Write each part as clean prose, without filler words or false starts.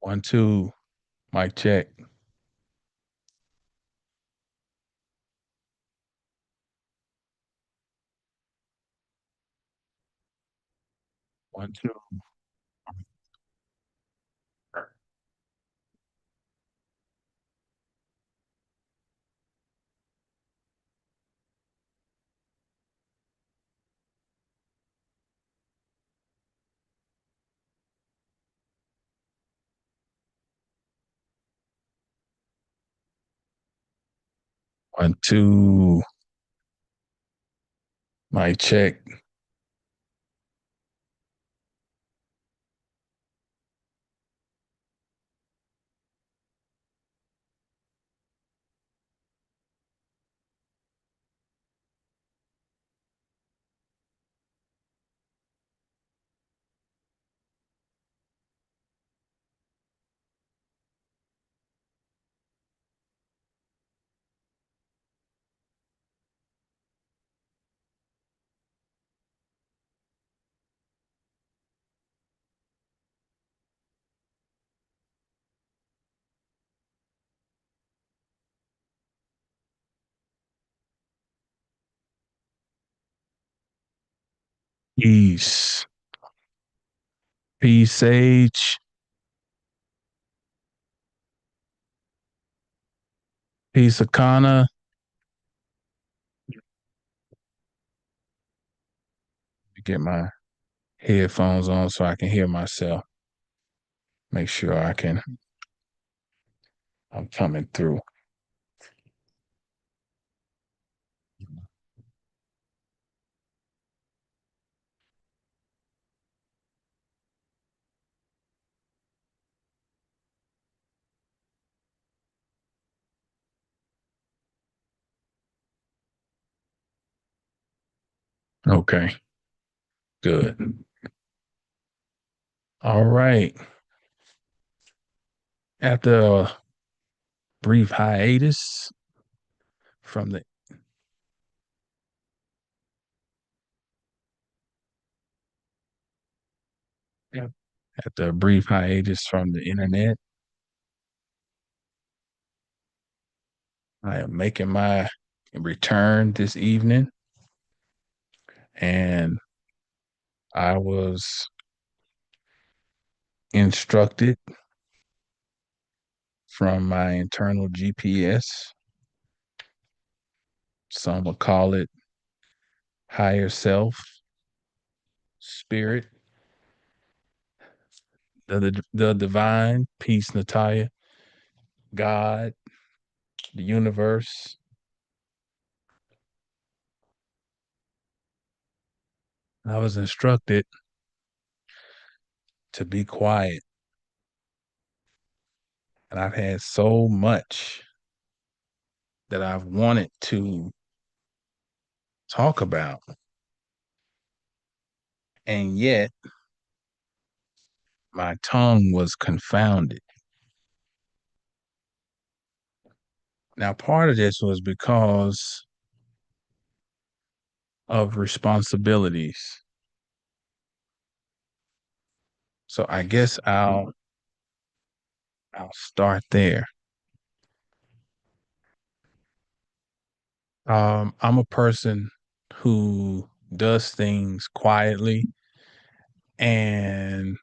One, two, mic check. One, two. One, two, mic check. Peace. Peace, Sage. Peace, Akana. Get my headphones on so I can hear myself. Make sure I'm coming through. Okay, good. All right. After a brief hiatus from the Yeah. After a brief hiatus from the internet, I am making my return this evening, and I was instructed from my internal GPS. Some will call it higher self, spirit, the divine, peace, Natalia, God, the universe. I was instructed to be quiet. And I've had so much that I've wanted to talk about. And yet my tongue was confounded. Now, part of this was because of responsibilities. So I guess I'll start there. I'm a person who does things quietly, and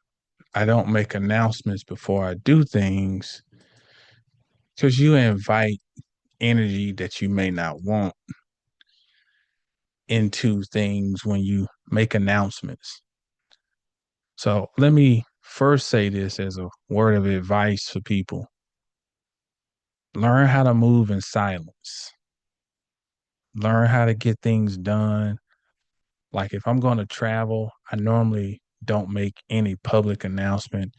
I don't make announcements before I do things because you invite energy that you may not want into things when you make announcements. So let me first say this as a word of advice for people. Learn how to move in silence. Learn how to get things done. Like if I'm going to travel, I normally don't make any public announcement.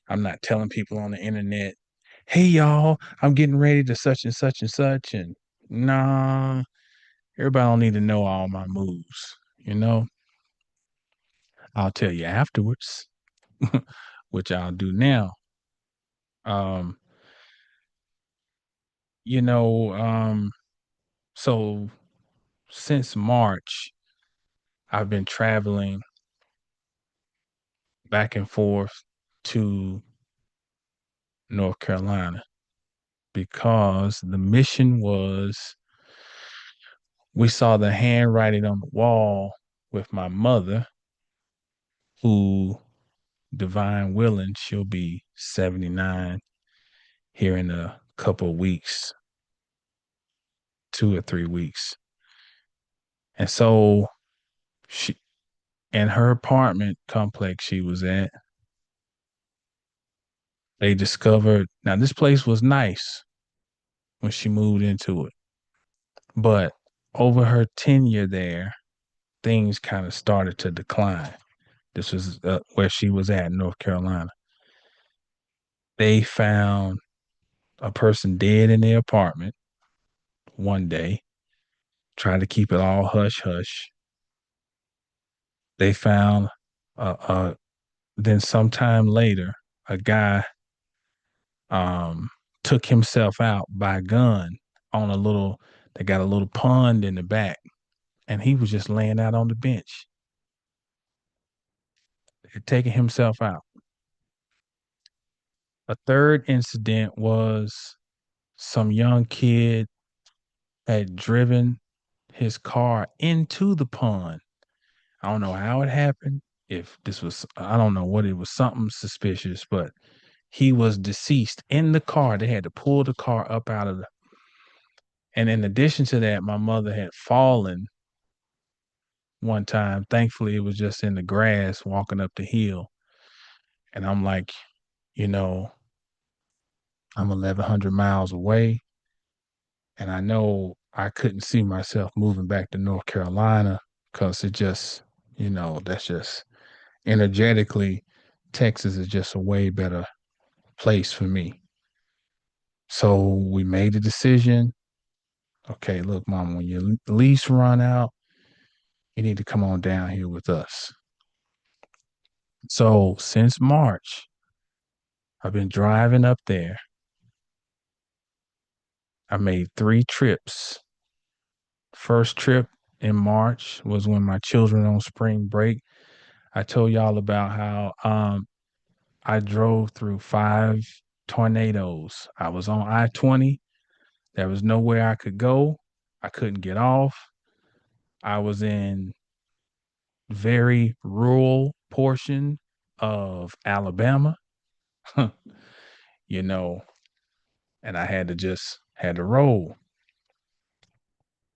I'm not telling people on the internet, "Hey y'all, I'm getting ready to such and such and such." And nah, everybody don't need to know all my moves. You know, I'll tell you afterwards, which I'll do now. Um, you know, so since March, I've been traveling back and forth to North Carolina, because the mission was, we saw the handwriting on the wall with my mother, who, divine willing, she'll be 79 here in a couple of weeks, 2 or 3 weeks. And so she, in her apartment complex she was at, they discovered, now this place was nice when she moved into it, but over her tenure there, things kind of started to decline. This was where she was at in North Carolina. They found a person dead in their apartment one day, tried to keep it all hush hush. They found, uh, then sometime later, a guy um, took himself out by gun on a little, they got a little pond in the back, and he was just laying out on the bench, taking himself out. A third incident was some young kid had driven his car into the pond. I don't know how it happened. If this was, I don't know what it was, something suspicious, but he was deceased in the car. They had to pull the car up out of the, and in addition to that, my mother had fallen one time. Thankfully, it was just in the grass walking up the hill. And I'm like, you know, I'm 1,100 miles away. And I know I couldn't see myself moving back to North Carolina because it just, that's just energetically, Texas is just a way better place for me. So we made the decision. Okay, look, mom, when your lease run out, you need to come on down here with us. So since March, I've been driving up there. I made 3 trips. First trip in March was when my children on spring break. I told y'all about how I drove through 5 tornadoes. I was on I-20. There was nowhere I could go. I couldn't get off. I was in very rural portion of Alabama, you know, and I had to roll.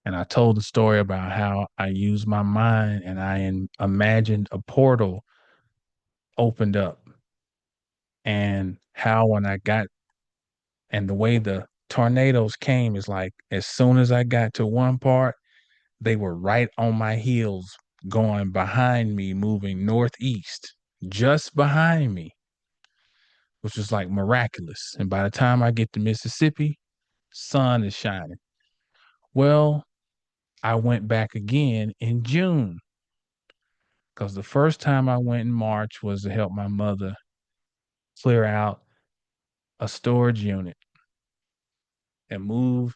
And I told the story about how I used my mind and imagined a portal opened up, and how when I got, and the way the tornadoes came is like as soon as I got to one part, they were right on my heels going behind me, moving northeast, just behind me, which was like miraculous. And by the time I get to Mississippi, sun is shining. Well, I went back again in June because the first time I went in March was to help my mother clear out a storage unit and move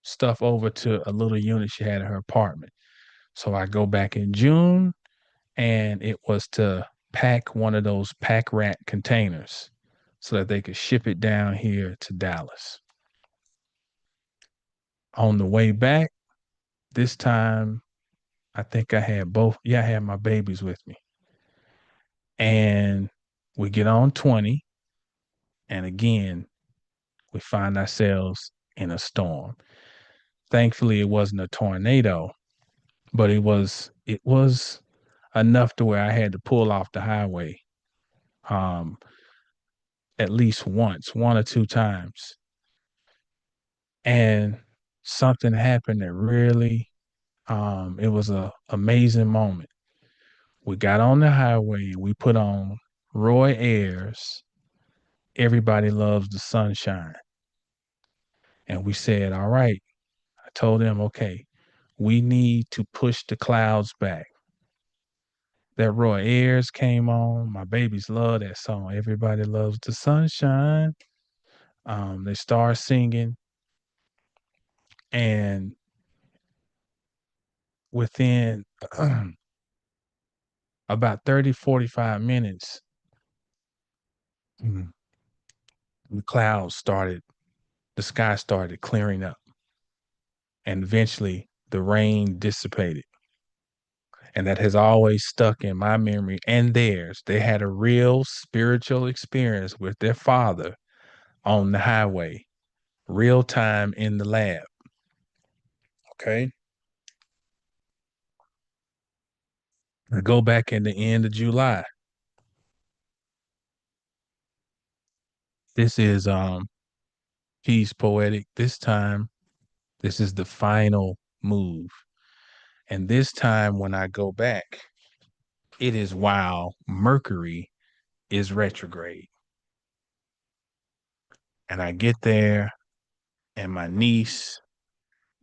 stuff over to a little unit she had in her apartment. So I go back in June, and it was to pack one of those pack rat containers so that they could ship it down here to Dallas. On the way back, this time, I think I had both. Yeah, I had my babies with me. And we get on 20, and again, we find ourselves in a storm. Thankfully, it wasn't a tornado, but it was enough to where I had to pull off the highway um at least once, 1 or 2 times. And something happened that really, it was a amazing moment. We got on the highway, we put on Roy Ayers, Everybody Loves the Sunshine. And we said, all right, I told them, okay, we need to push the clouds back. That Roy Ayers came on. My babies love that song. Everybody Loves the Sunshine. They start singing, and within about 30, 45 minutes, mm, The clouds started, the sky started clearing up, and eventually the rain dissipated. And that has always stuck in my memory and theirs. They had a real spiritual experience with their father on the highway, real time in the lab. Okay. I go back in the end of July. This is he's poetic. This time, this is the final move. And this time when I go back, it is while Mercury is retrograde. And I get there and my niece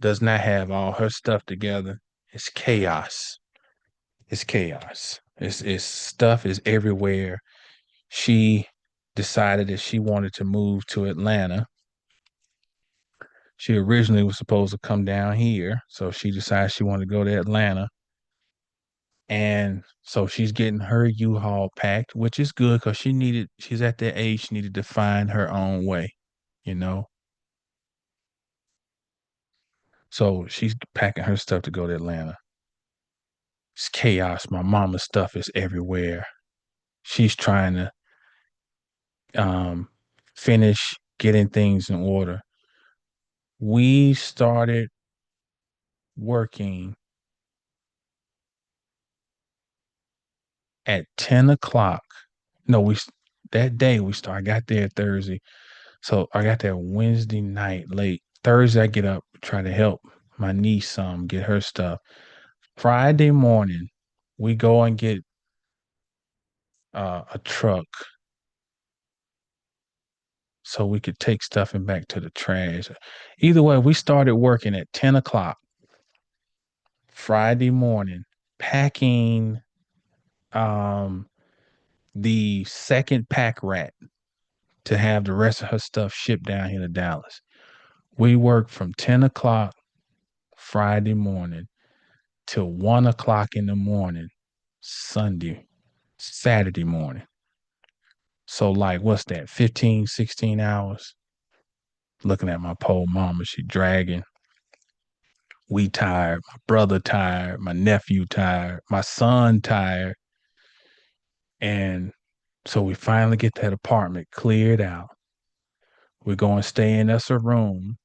does not have all her stuff together. It's chaos. It's chaos. It's stuff is everywhere. She decided that she wanted to move to Atlanta. She originally was supposed to come down here, so she decided she wanted to go to Atlanta. And so she's getting her U-Haul packed, which is good because she's at that age, she needed to find her own way, you know? So she's packing her stuff to go to Atlanta. It's chaos. My mama's stuff is everywhere. She's trying to um, finish getting things in order. We started working at 10 o'clock. No, that day I got there Thursday. So I got there Wednesday night late. Thursday, I get up, try to help my niece get her stuff. Friday morning, we go and get a truck so we could take stuff and back to the trash. Either way, we started working at 10 o'clock Friday morning, packing um the second pack rat to have the rest of her stuff shipped down here to Dallas. We worked from 10 o'clock Friday morning till 1 o'clock in the morning, Saturday morning. So like what's that, 15, 16 hours? Looking at my poor mama, she dragging. We tired, my brother tired, my nephew tired, my son tired. And so we finally get that apartment cleared out. We're going to stay in us a room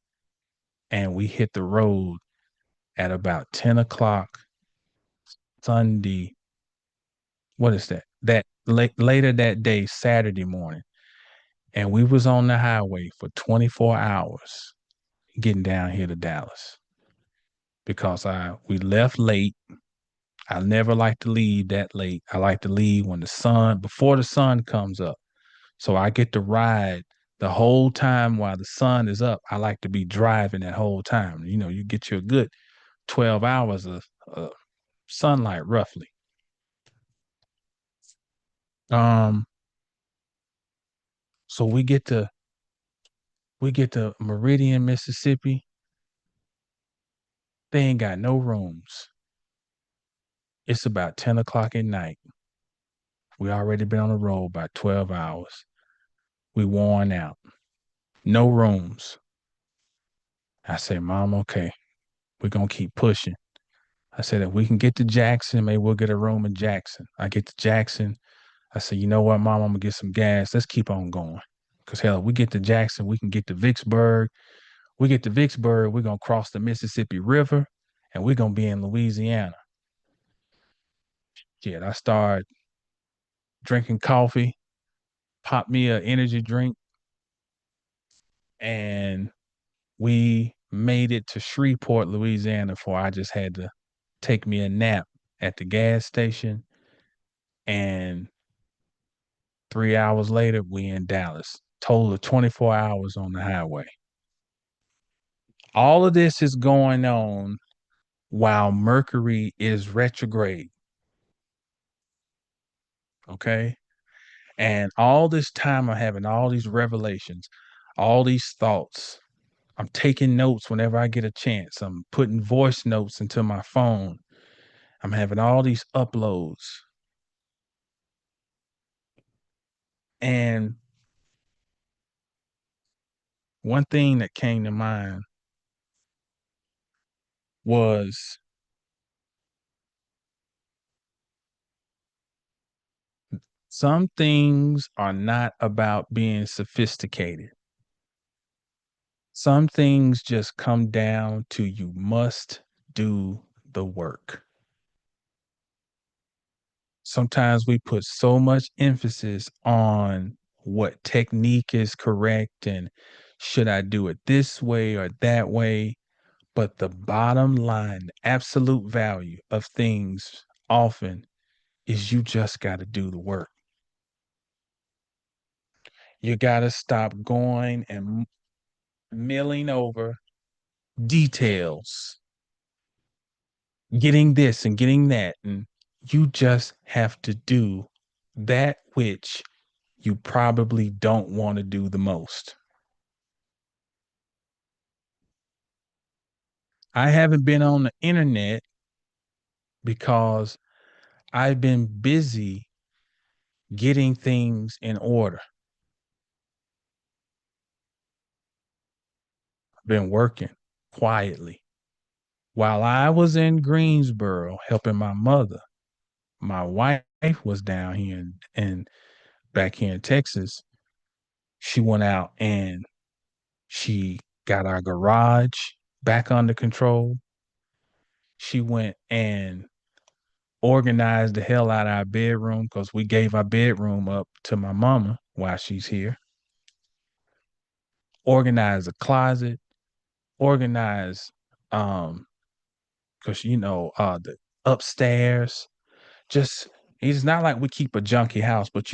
and we hit the road at about 10 o'clock Sunday. What is that? Later that day, Saturday morning. And we was on the highway for 24 hours getting down here to Dallas because we left late. I never like to leave that late. I like to leave before the sun comes up. So I get to ride the whole time while the sun is up. I like to be driving that whole time. You know, you get you a good 12 hours of sunlight roughly. Um, so we get to Meridian, Mississippi. They ain't got no rooms. It's about 10 o'clock at night. We already been on the road about 12 hours. We worn out. No rooms. I say, Mom, okay, we're gonna keep pushing. I said, if we can get to Jackson, maybe we'll get a room in Jackson. I get to Jackson. I said, you know what, Mom, I'm gonna get some gas. Let's keep on going. Because hell, if we get to Jackson, we can get to Vicksburg. We get to Vicksburg, we're gonna cross the Mississippi River and we're gonna be in Louisiana. Yeah, I started drinking coffee, pop me an energy drink, and we made it to Shreveport, Louisiana, before I just had to take me a nap at the gas station. And 3 hours later, we in Dallas. Total of 24 hours on the highway. All of this is going on while Mercury is retrograde. Okay. And all this time, I'm having all these revelations, all these thoughts. I'm taking notes whenever I get a chance. I'm putting voice notes into my phone. I'm having all these uploads. And one thing that came to mind was some things are not about being sophisticated. Some things just come down to you must do the work. Sometimes we put so much emphasis on what technique is correct and should I do it this way or that way. But the bottom line, the absolute value of things often is you just got to do the work. You got to stop going and milling over details, getting this and getting that. And you just have to do that which you probably don't want to do the most. I haven't been on the internet because I've been busy getting things in order. I've been working quietly. While I was in Greensboro helping my mother, my wife was down here and back here in Texas. She went out and she got our garage back under control. She went and organized the hell out of our bedroom because we gave our bedroom up to my mama while she's here. Organized the closet, organized because the upstairs. Just it's not like we keep a junky house, but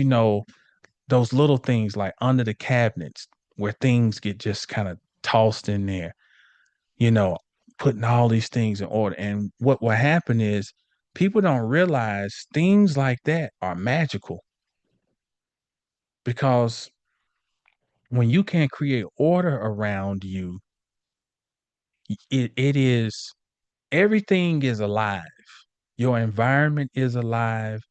those little things like under the cabinets where things get just kind of tossed in there, you know, putting all these things in order. And what will happen is people don't realize things like that are magical because when you can create order around you, it is everything is alive. Your environment is alive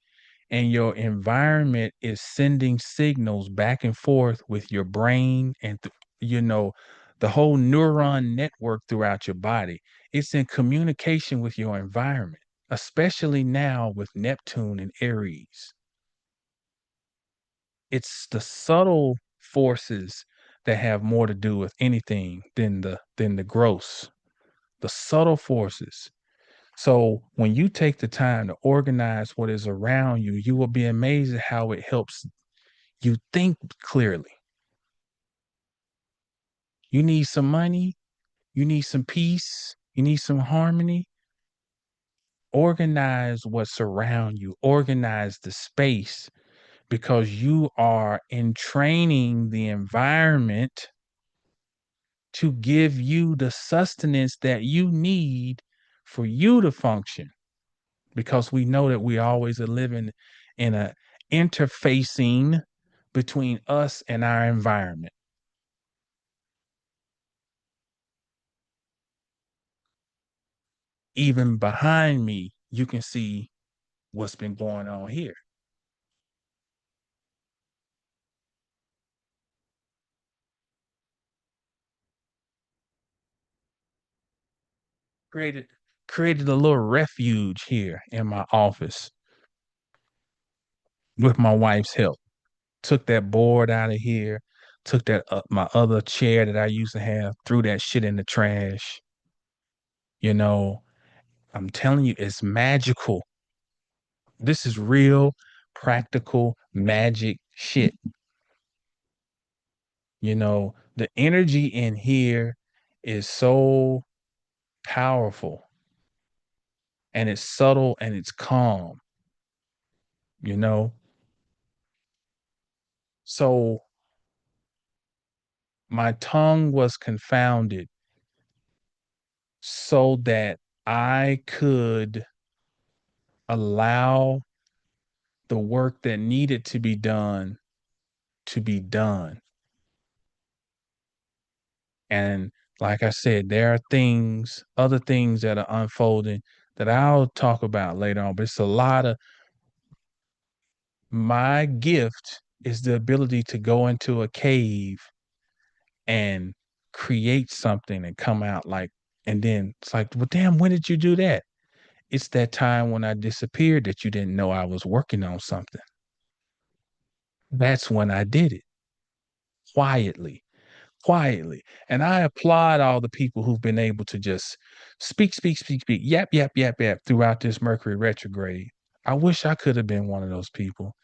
and your environment is sending signals back and forth with your brain and the whole neuron network throughout your body. It's in communication with your environment, especially now with Neptune and Aries. It's the subtle forces that have more to do with anything than the gross, the subtle forces. So when you take the time to organize what is around you, you will be amazed at how it helps you think clearly. You need some money, you need some peace, you need some harmony. Organize what's around you, organize the space because you are entraining the environment to give you the sustenance that you need for you to function. Because we know that we always are living in a interfacing between us and our environment. Even behind me, you can see what's been going on here. Created created a little refuge here in my office with my wife's help. Took that board out of here, took that my other chair that I used to have, threw that shit in the trash. You know, I'm telling you, it's magical. This is real, practical magic shit. The energy in here is so powerful and it's subtle and it's calm, you know? So my tongue was confounded so that I could allow the work that needed to be done. And like I said, there are other things that are unfolding that I'll talk about later on, but it's a lot of my gift is the ability to go into a cave and create something and come out like, and then it's like, well, damn, when did you do that? It's that time when I disappeared that you didn't know I was working on something. That's when I did it quietly, quietly. And I applaud all the people who've been able to just speak, speak, speak, speak, yap, yap, yap, yap throughout this Mercury retrograde. I wish I could have been one of those people,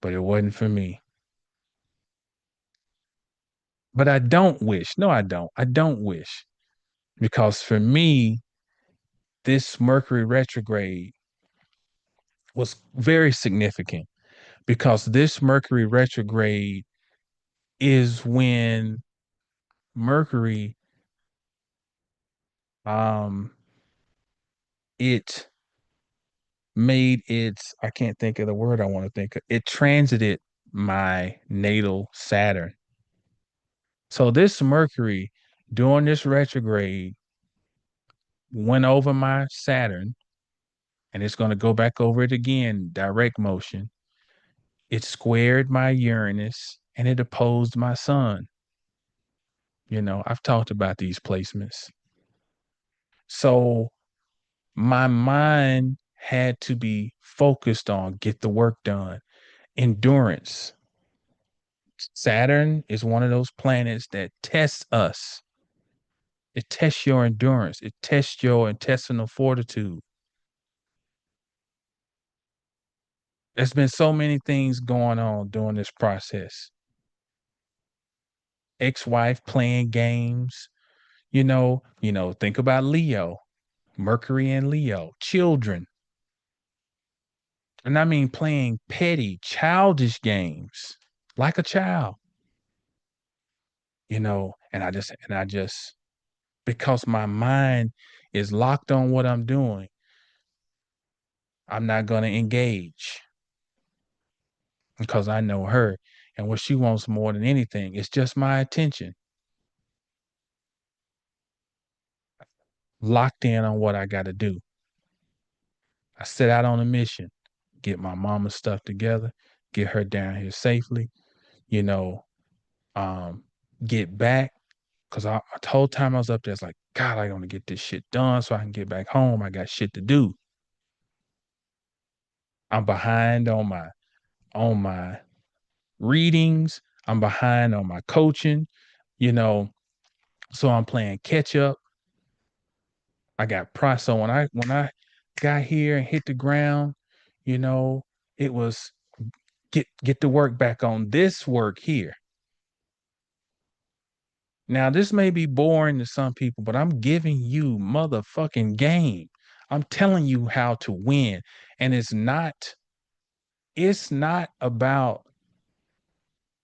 but it wasn't for me. But I don't wish. No, I don't. I don't wish because for me, this Mercury retrograde was very significant because this Mercury retrograde is when Mercury um it made its, I can't think of the word I want to think of. It transited my natal Saturn. So this Mercury during this retrograde went over my Saturn and it's going to go back over it again, direct motion. It squared my Uranus and it opposed my sun. You know, I've talked about these placements. So my mind had to be focused on get the work done. Endurance. Saturn is one of those planets that tests us. It tests your endurance. It tests your intestinal fortitude. There's been so many things going on during this process. Ex-wife playing games, think about Leo, Mercury and Leo, children. And I mean playing petty, childish games like a child, and I just because my mind is locked on what I'm doing, I'm not going to engage because I know her. And what she wants more than anything is just my attention, locked in on what I got to do. I set out on a mission, get my mama's stuff together, get her down here safely, you know, um, get back. Cause the whole time I was up there, it's like, God, I want to get this shit done so I can get back home. I got shit to do. I'm behind on my readings. I'm behind on my coaching, you know, so I'm playing catch up. I got so when I got here and hit the ground, you know, it was get the work back on this work here. Now this may be boring to some people, but I'm giving you motherfucking game. I'm telling you how to win. And it's not about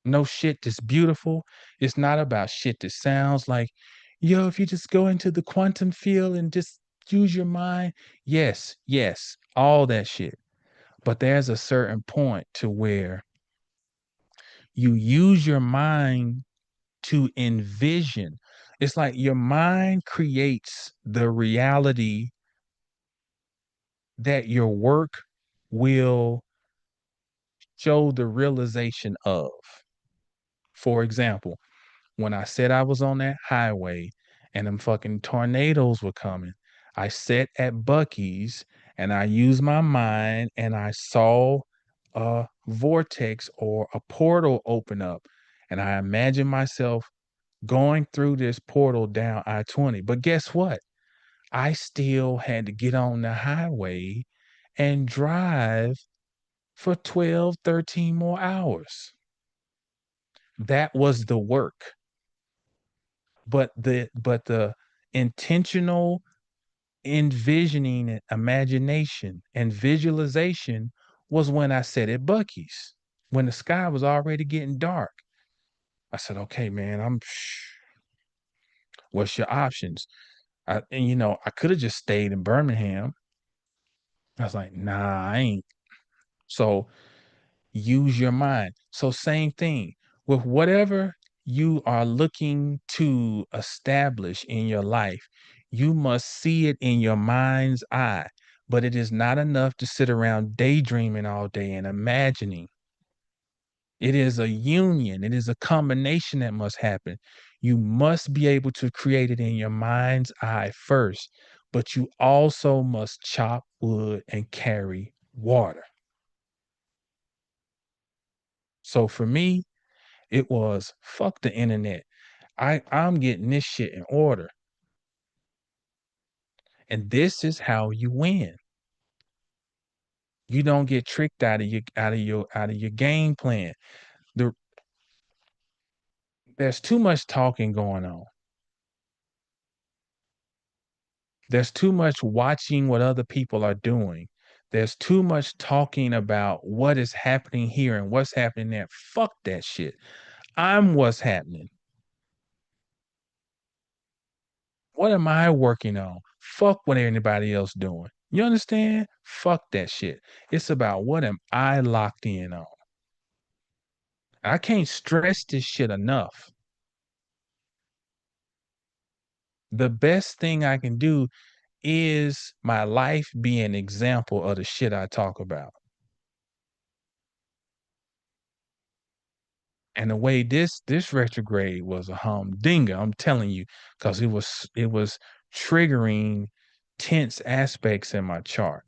no shit that's beautiful. It's not about shit that sounds like, yo, if you just go into the quantum field and just use your mind. Yes, yes, all that shit. But there's a certain point to where you use your mind to envision. It's like your mind creates the reality that your work will show the realization of. For example, when I said I was on that highway and them fucking tornadoes were coming, I sat at Bucky's and I used my mind and I saw a vortex or a portal open up. And I imagined myself going through this portal down I-20. But guess what? I still had to get on the highway and drive for 12, 13 more hours. That was the work. But the intentional envisioning and imagination and visualization was when I said at Bucky's, when the sky was already getting dark. I said, okay, man, what's your options? I could have just stayed in Birmingham. I was like, nah, I ain't. So use your mind. So same thing with whatever you are looking to establish in your life, you must see it in your mind's eye. But it is not enough to sit around daydreaming all day and imagining. It is a union. It is a combination that must happen. You must be able to create it in your mind's eye first, but you also must chop wood and carry water. So for me, it was fuck the internet. I'm getting this shit in order. And this is how you win. You don't get tricked out of your game plan. The, there's too much talking going on. There's too much watching what other people are doing. There's too much talking about what is happening here and what's happening there. Fuck that shit. I'm what's happening. What am I working on? Fuck what anybody else doing. You understand? Fuck that shit. It's about what am I locked in on. I can't stress this shit enough. The best thing I can do is my life be an example of the shit I talk about. And the way this retrograde was a humdinger, I'm telling you, because it was triggering tense aspects in my chart.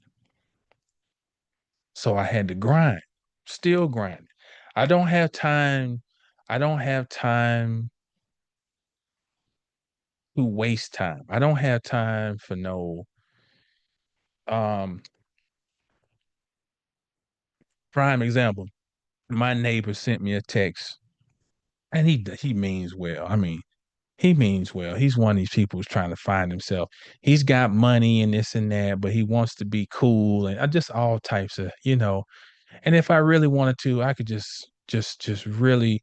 So I had to grind, still grinding. I don't have time. I don't have time to waste time. I don't have time for no um prime example. My neighbor sent me a text and he means well. I mean, he means well. He's one of these people who's trying to find himself. He's got money and this and that, but he wants to be cool and just all types of. And if I really wanted to, I could just really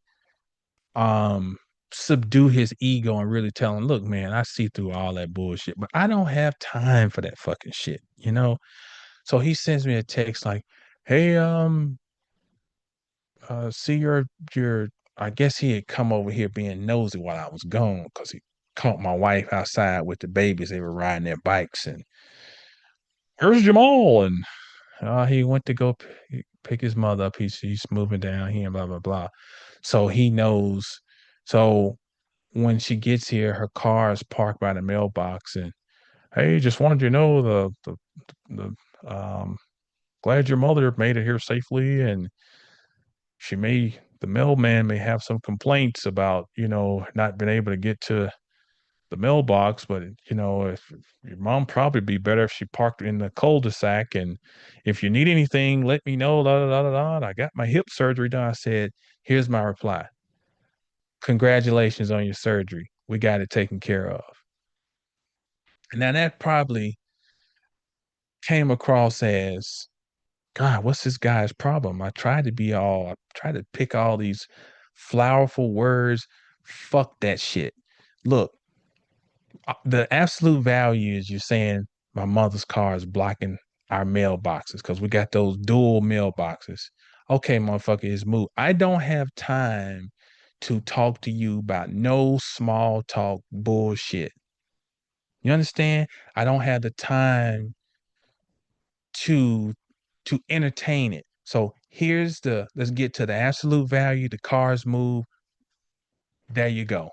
um subdue his ego and really tell him, look, man, I see through all that bullshit, but I don't have time for that fucking shit. So he sends me a text like, hey, see your I guess he had come over here being nosy while I was gone because he caught my wife outside with the babies. They were riding their bikes and here's Jamal. And he went to go pick his mother up. He's moving down here and blah blah blah. So he knows. So when she gets here, her car is parked by the mailbox. And hey, just wanted you to know the glad your mother made it here safely, and the mailman may have some complaints about not being able to get to the mailbox, but if your mom probably be better if she parked in the cul-de-sac. And if you need anything, let me know. Da, da, da, da, da. And I got my hip surgery done. I said, here's my reply. Congratulations on your surgery. We got it taken care of. And now that probably came across as, God, what's this guy's problem? I tried to pick all these flowerful words. Fuck that shit. Look, the absolute value is you're saying my mother's car is blocking our mailboxes because we got those dual mailboxes. Okay, motherfucker, it's moot. I don't have time to talk to you about no small talk bullshit. You understand? I don't have the time to entertain it. So let's get to the absolute value. The cars move. There you go.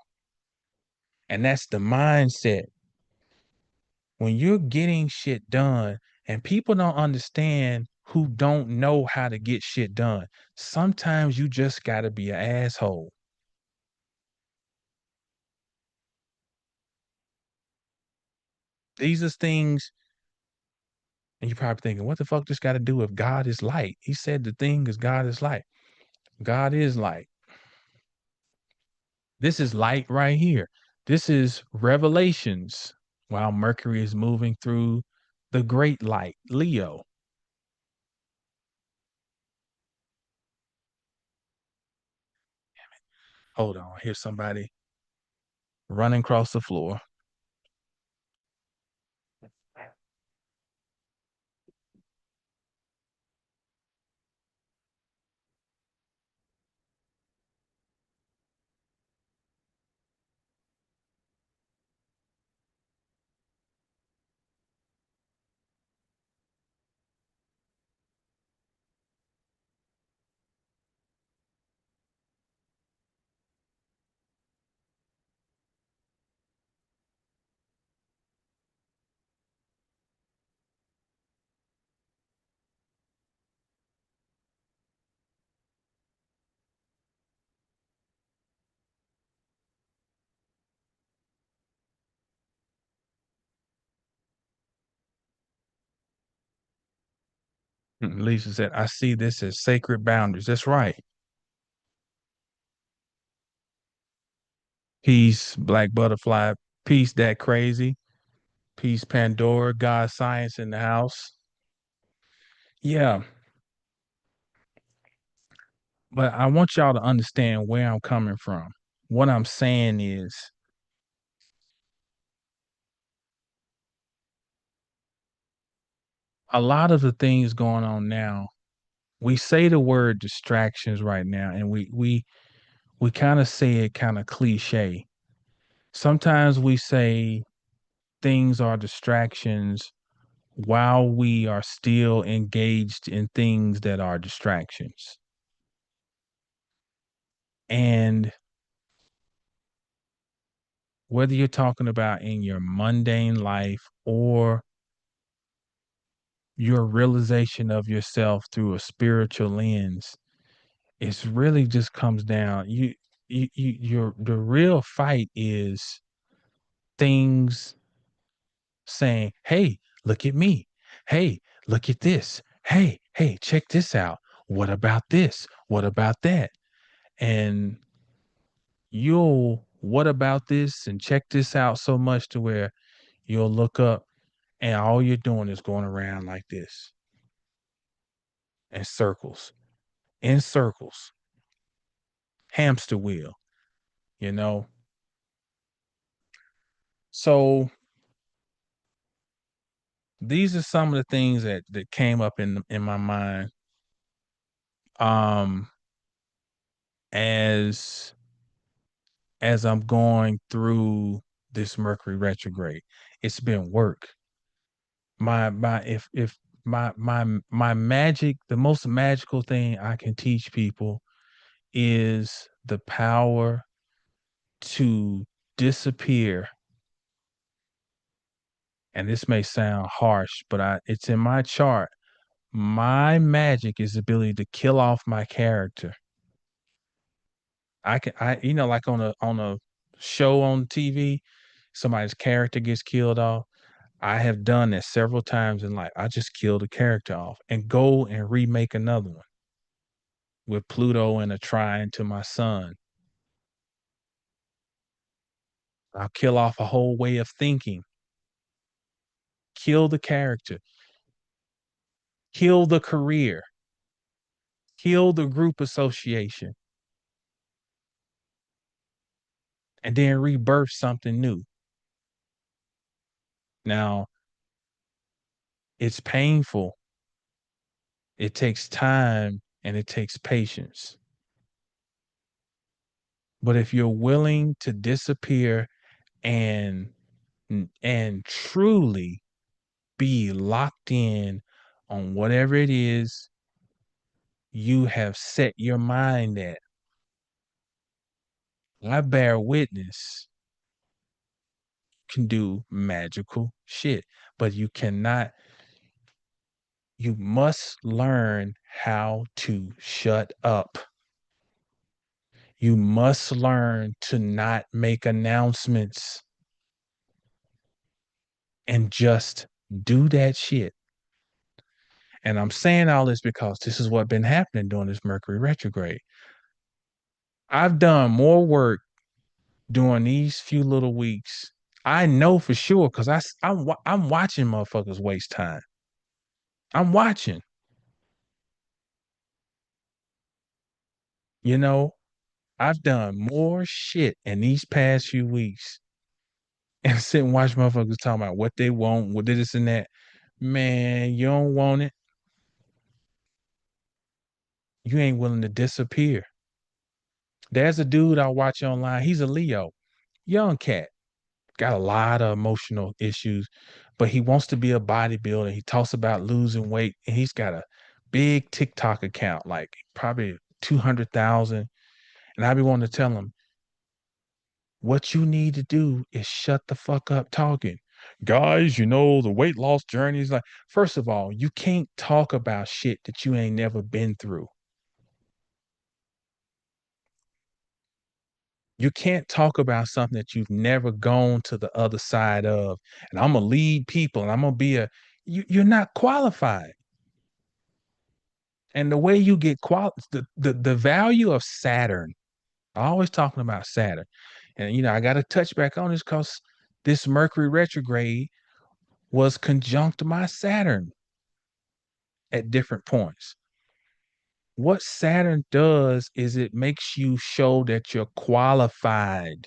And that's the mindset. When you're getting shit done and people don't understand who don't know how to get shit done, sometimes you just got to be an asshole. These are things, and you're probably thinking, what the fuck this got to do with God is light? He said the thing is God is light. God is light. This is light right here. This is Revelations while Mercury is moving through the great light, Leo. Hold on. Here's somebody running across the floor. Lisa said, I see this as sacred boundaries. That's right. Peace, Black Butterfly. Peace, that crazy. Peace, Pandora. God Science in the house. Yeah. But I want y'all to understand where I'm coming from. What I'm saying is a lot of the things going on now, we say the word distractions right now, and we kind of say it kind of cliche. Sometimes we say things are distractions while we are still engaged in things that are distractions. And whether you're talking about in your mundane life or your realization of yourself through a spiritual lens, it's really just comes down your the real fight is things saying, "Hey, look at me. Hey, look at this. Hey, check this out. What about this? What about that?" And you'll what about this and check this out so much to where you'll look up and all you're doing is going around like this in circles, in circles, hamster wheel, you know? So these are some of the things that came up in my mind um as as I'm going through this Mercury retrograde. It's been work. My if my magic, the most magical thing I can teach people is the power to disappear. And this may sound harsh, but it's in my chart. My magic is the ability to kill off my character. Like on a show on TV, somebody's character gets killed off. I have done that several times in life. I just kill the character off and go and remake another one with Pluto and a trine to my sun. I'll kill off a whole way of thinking, kill the character, kill the career, kill the group association, and then rebirth something new. Now, it's painful, it takes time, and it takes patience. But if you're willing to disappear and and truly be locked in on whatever it is you have set your mind at, I bear witness, can do magical shit, but you must learn how to shut up. You must learn to not make announcements and just do that shit. And I'm saying all this because this is what been happening during this Mercury retrograde. I've done more work during these few little weeks. I know for sure because I'm watching motherfuckers waste time. I'm watching, you know, I've done more shit in these past few weeks and sit and watch motherfuckers talking about what they want, what this and that. Man, you don't want it. You ain't willing to disappear. There's a dude I watch online. He's a Leo, young cat, got a lot of emotional issues, but he wants to be a bodybuilder. He talks about losing weight, and he's got a big TikTok account, like probably 200,000. And I be wanting to tell him, what you need to do is shut the fuck up talking. Guys, the weight loss journey is like, first of all, you can't talk about shit that you ain't never been through. You can't talk about something that you've never gone to the other side of. And I'm gonna lead people and I'm gonna be you're not qualified. And the way you get the value of Saturn, always talking about Saturn. And I got to touch back on this because this Mercury retrograde was conjunct my Saturn at different points. What Saturn does is it makes you show that you're qualified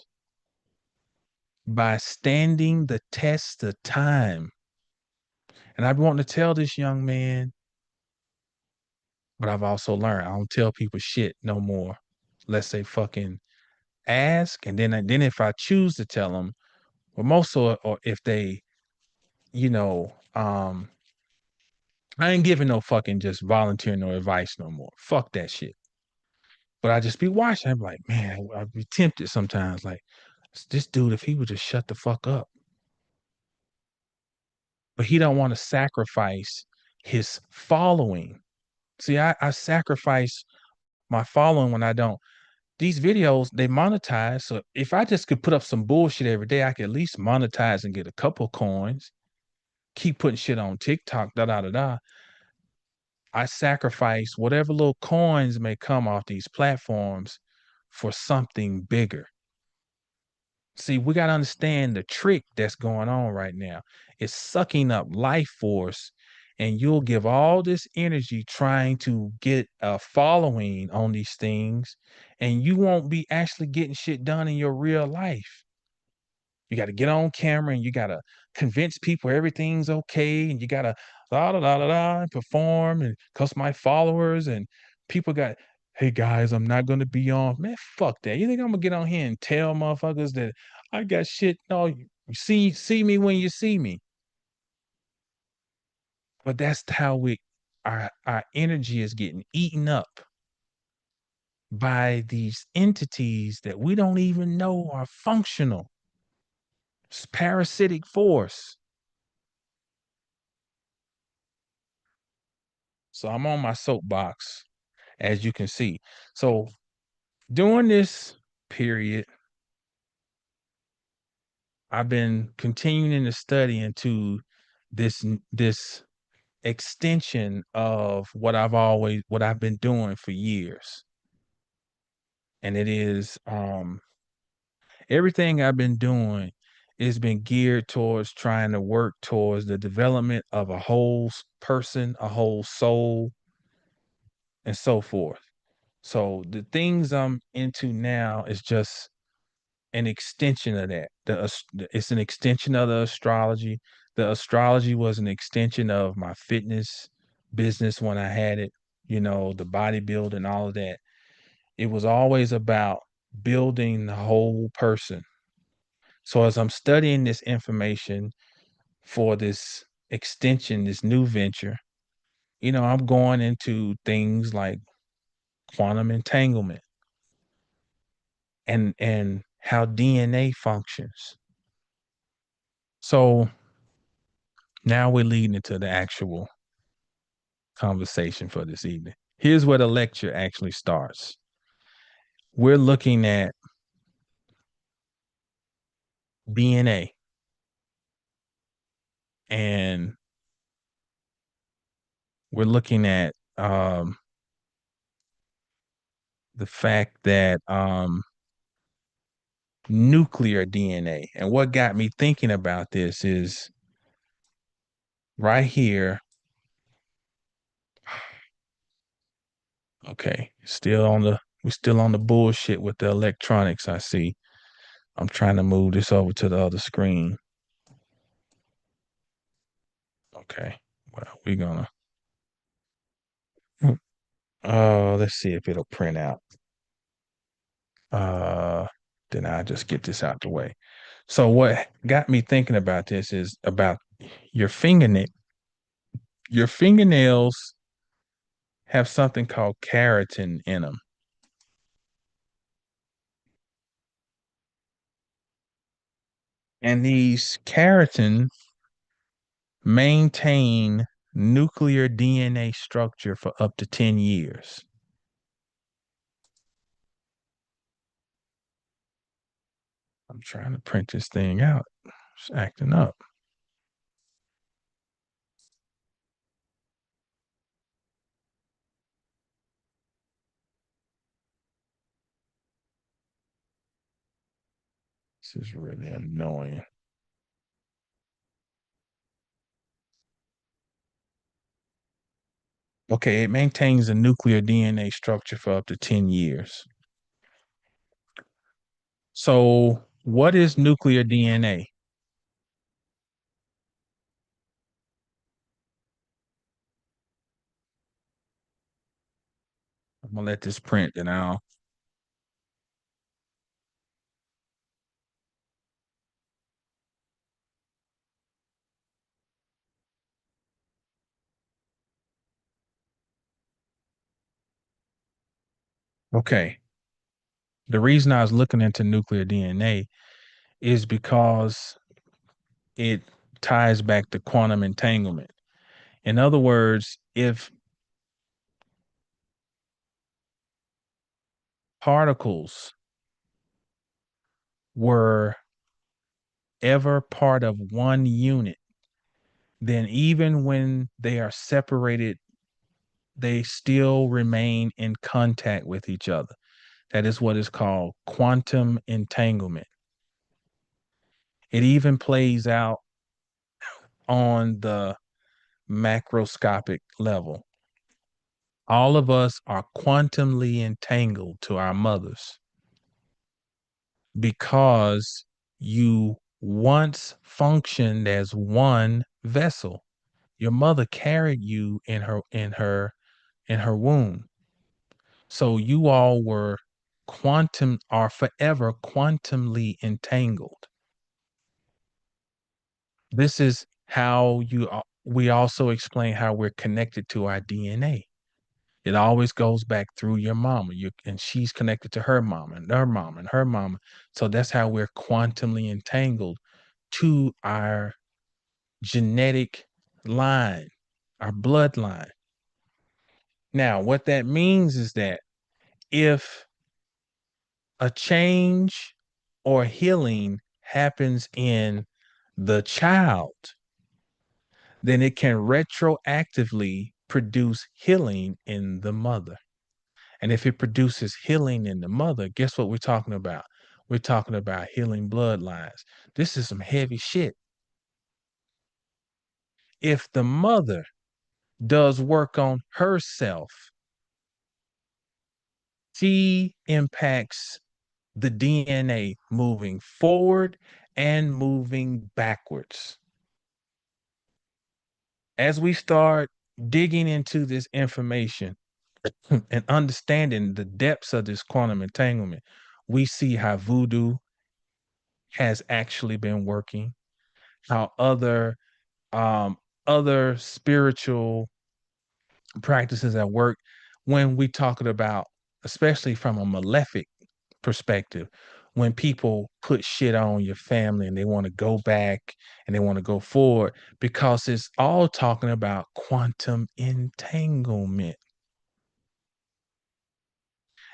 by standing the test of time. And I've wanted to tell this young man, but I've also learned I don't tell people shit no more, unless they fucking ask. And then if I choose to tell them, or most or if they, you know, I ain't giving no fucking just volunteering no advice no more. Fuck that shit. But I just be watching. I'm like, man, I'd be tempted sometimes. Like, this dude, if he would just shut the fuck up, but he don't want to sacrifice his following. See, I sacrifice my following when I don't. These videos, they monetize. So if I just could put up some bullshit every day, I could at least monetize and get a couple coins. Keep putting shit on TikTok, da da da da. I sacrifice whatever little coins may come off these platforms for something bigger. See, we got to understand the trick that's going on right now. It's sucking up life force, and you'll give all this energy trying to get a following on these things, and you won't be actually getting shit done in your real life. You got to get on camera and you got to convince people everything's okay, and you got to da da da da da and perform and cause my followers and people got, hey guys, I'm not gonna be on. Man, fuck that. You think I'm gonna get on here and tell motherfuckers that I got shit? No, you see me when you see me. But that's how our energy is getting eaten up by these entities that we don't even know are functional. It's parasitic force. So I'm on my soapbox, as you can see. So during this period, I've been continuing to study into this extension of what I've been doing for years. And it is everything I've been doing has been geared towards trying to work towards the development of a whole person, a whole soul, and so forth. So the things I'm into now is just an extension of that. It's an extension of the astrology. The astrology was an extension of my fitness business when I had it, the bodybuilding, all of that. It was always about building the whole person. So as I'm studying this information for this extension, this new venture, I'm going into things like quantum entanglement and how DNA functions. So now we're leading into the actual conversation for this evening. Here's where the lecture actually starts. We're looking at DNA and we're looking at the fact that nuclear DNA. And what got me thinking about this is right here. Okay, we're still on the bullshit with the electronics, I see. I'm trying to move this over to the other screen. Okay. Well, we're gonna let's see if it'll print out. Uh then I'll just get this out the way. So what got me thinking about this is about your fingernail. Your fingernails have something called keratin in them. And these keratin maintain nuclear DNA structure for up to 10 years. I'm trying to print this thing out. It's acting up. This is really annoying. Okay, it maintains a nuclear DNA structure for up to 10 years. So, what is nuclear DNA? I'm gonna let this print and I'll. Okay. The reason I was looking into nuclear DNA is because it ties back to quantum entanglement. In other words, if particles were ever part of one unit, then even when they are separated, they still remain in contact with each other. That is what is called quantum entanglement. It even plays out on the macroscopic level. All of us are quantumly entangled to our mothers because you once functioned as one vessel. Your mother carried you in her womb. So you all are forever quantumly entangled. This is how we also explain how we're connected to our DNA. It always goes back through your mama. And she's connected to her mama and her mama and her mama. So that's how we're quantumly entangled to our genetic line, our bloodline. Now, what that means is that if a change or healing happens in the child, then it can retroactively produce healing in the mother. And if it produces healing in the mother, guess what we're talking about? We're talking about healing bloodlines. This is some heavy shit. If the mother does work on herself, she impacts the DNA moving forward and moving backwards. As we start digging into this information and understanding the depths of this quantum entanglement, we see how voodoo has actually been working, how um other spiritual practices at work when we talking about, especially from a malefic perspective, when people put shit on your family and they want to go back and they want to go forward because it's all talking about quantum entanglement.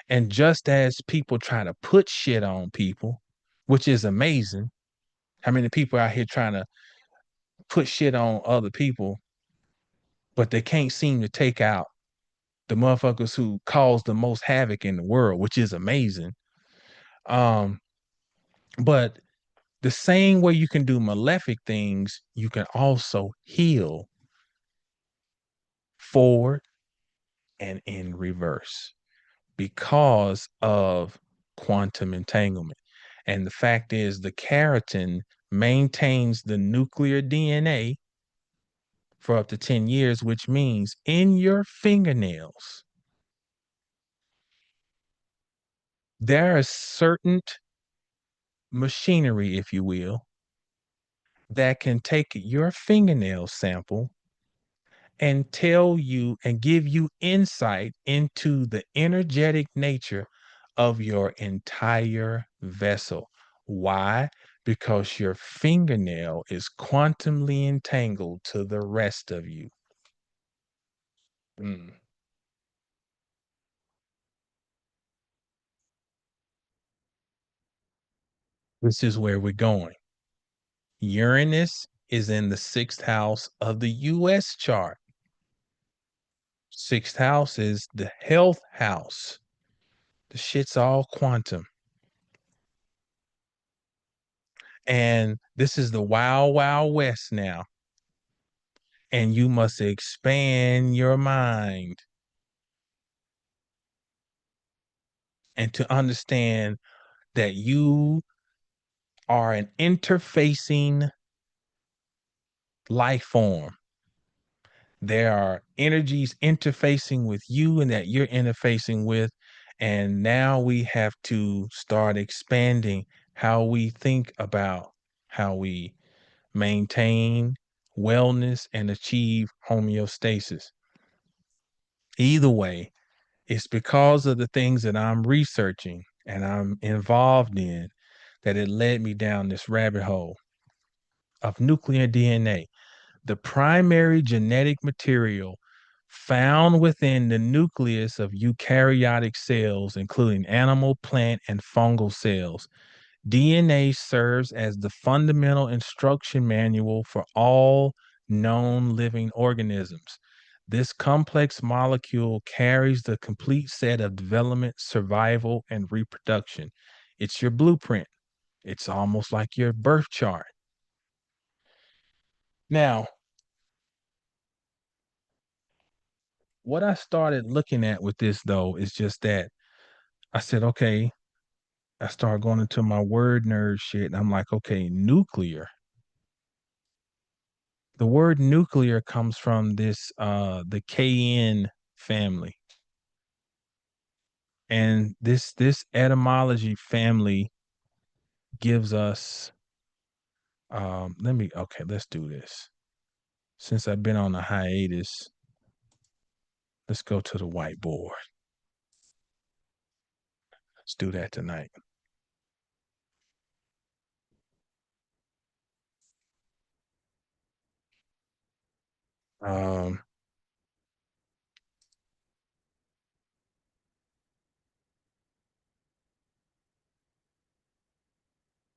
And just as people try to put shit on people, which is amazing, how many people out here trying to put shit on other people, but they can't seem to take out the motherfuckers who cause the most havoc in the world, which is amazing. Um, but the same way you can do malefic things, you can also heal forward and in reverse because of quantum entanglement. And the fact is, the keratin maintains the nuclear DNA for up to 10 years, which means in your fingernails, there is certain machinery, if you will, that can take your fingernail sample and tell you and give you insight into the energetic nature of your entire vessel. Why? Because your fingernail is quantumly entangled to the rest of you. Mm. This is where we're going. Uranus is in the sixth house of the US chart. Sixth house is the health house. The shit's all quantum. And this is the wild, wild west now. And you must expand your mind and to understand that you are an interfacing life form. There are energies interfacing with you and that you're interfacing with. And now we have to start expanding how we think about how we maintain wellness and achieve homeostasis. Either way, it's because of the things that I'm researching and I'm involved in that it led me down this rabbit hole of nuclear DNA, the primary genetic material found within the nucleus of eukaryotic cells, including animal, plant, and fungal cells. DNA serves as the fundamental instruction manual for all known living organisms. This complex molecule carries the complete set of development, survival, and reproduction. It's your blueprint. It's almost like your birth chart. Now, what I started looking at with this though is just that I said, okay, I started going into my word nerd shit. And I'm like, okay, nuclear. The word nuclear comes from this the KN family. And this etymology family gives us let's do this. Since I've been on a hiatus, let's go to the whiteboard. Let's do that tonight. Um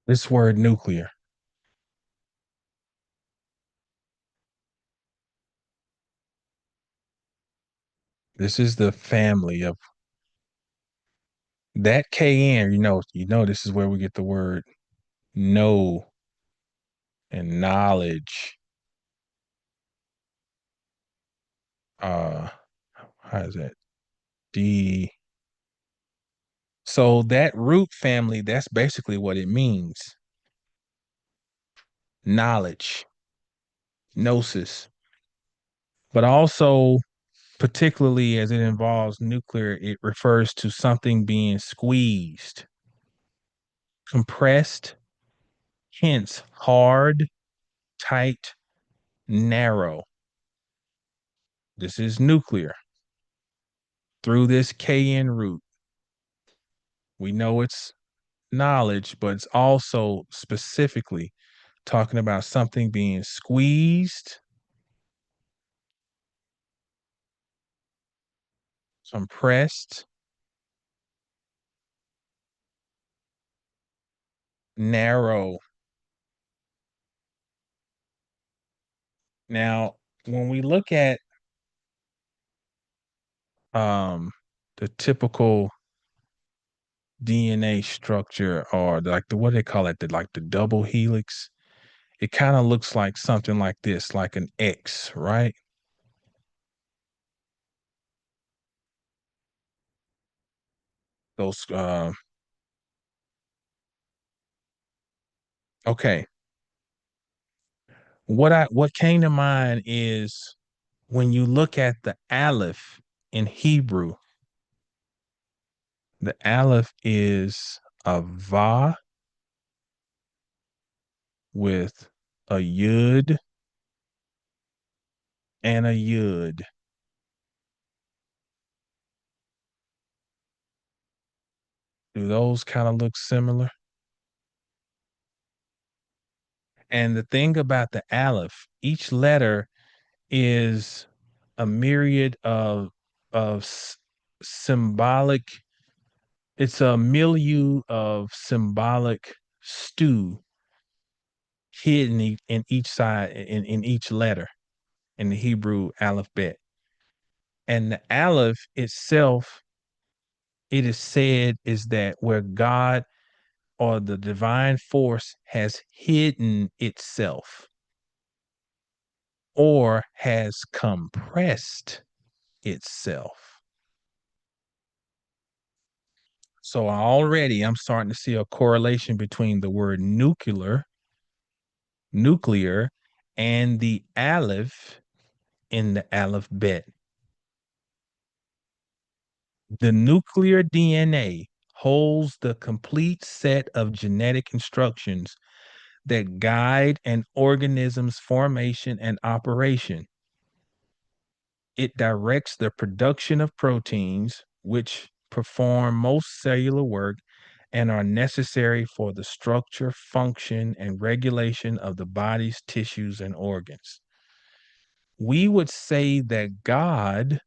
this word nuclear. This is the family of that KN, this is where we get the word know and knowledge. Uh how is that? D. So that root family, that's basically what it means. Knowledge, gnosis. But also, particularly as it involves nuclear, it refers to something being squeezed, compressed, hence hard, tight, narrow. This is nuclear. Through this KN root, we know it's knowledge, but it's also specifically talking about something being squeezed, compressed, narrow. Now, when we look at um, the typical DNA structure, or like the what do they call it, the double helix, it kind of looks like something like this, like an X, right? Those okay. What came to mind is when you look at the aleph in Hebrew, the aleph is a va with a yud and a yud. Do those kind of look similar? And the thing about the aleph, each letter is a myriad of symbolic. It's a milieu of symbolic stew hidden in each side in each letter in the Hebrew alphabet. And the aleph itself, it is said, is that where God or the divine force has hidden itself or has compressed itself. So already I'm starting to see a correlation between the word nuclear, and the aleph in the alphabet. The nuclear DNA holds the complete set of genetic instructions that guide an organism's formation and operation. It directs the production of proteins, which perform most cellular work and are necessary for the structure, function, and regulation of the body's tissues and organs. We would say that God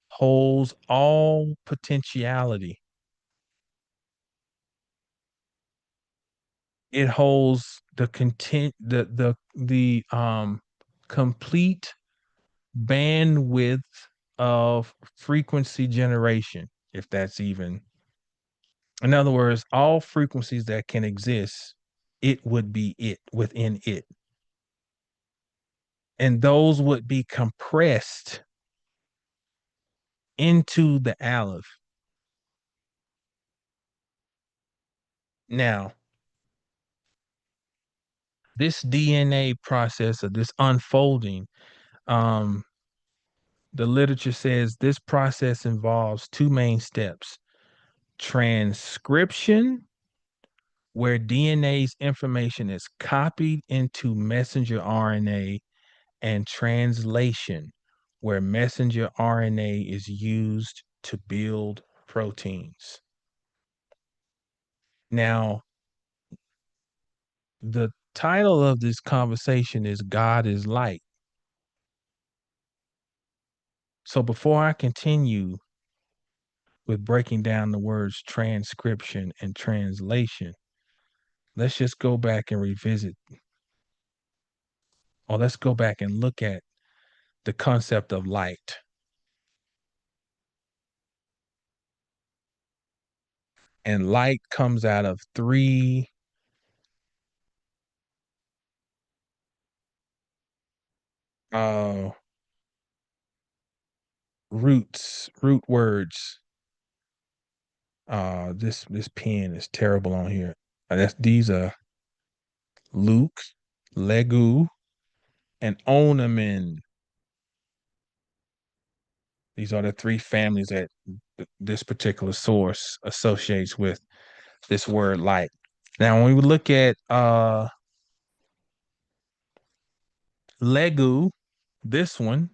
holds all potentiality. It holds the content, the complete bandwidth of frequency generation, if that's even, in other words, all frequencies that can exist, it would be it within it. And those would be compressed into the aleph. Now, this DNA process of this unfolding, um, the literature says this process involves two main steps: transcription, where DNA's information is copied into messenger RNA, and translation, where messenger RNA is used to build proteins. Now, the title of this conversation is God is Light. So before I continue with breaking down the words transcription and translation, let's just go back and revisit, or let's go back and look at the concept of light. And light comes out of three uh root words. This pen is terrible on here. These are Luke, Legu, and Onamin. These are the three families that this particular source associates with this word light. Now, when we look at Legu, this one,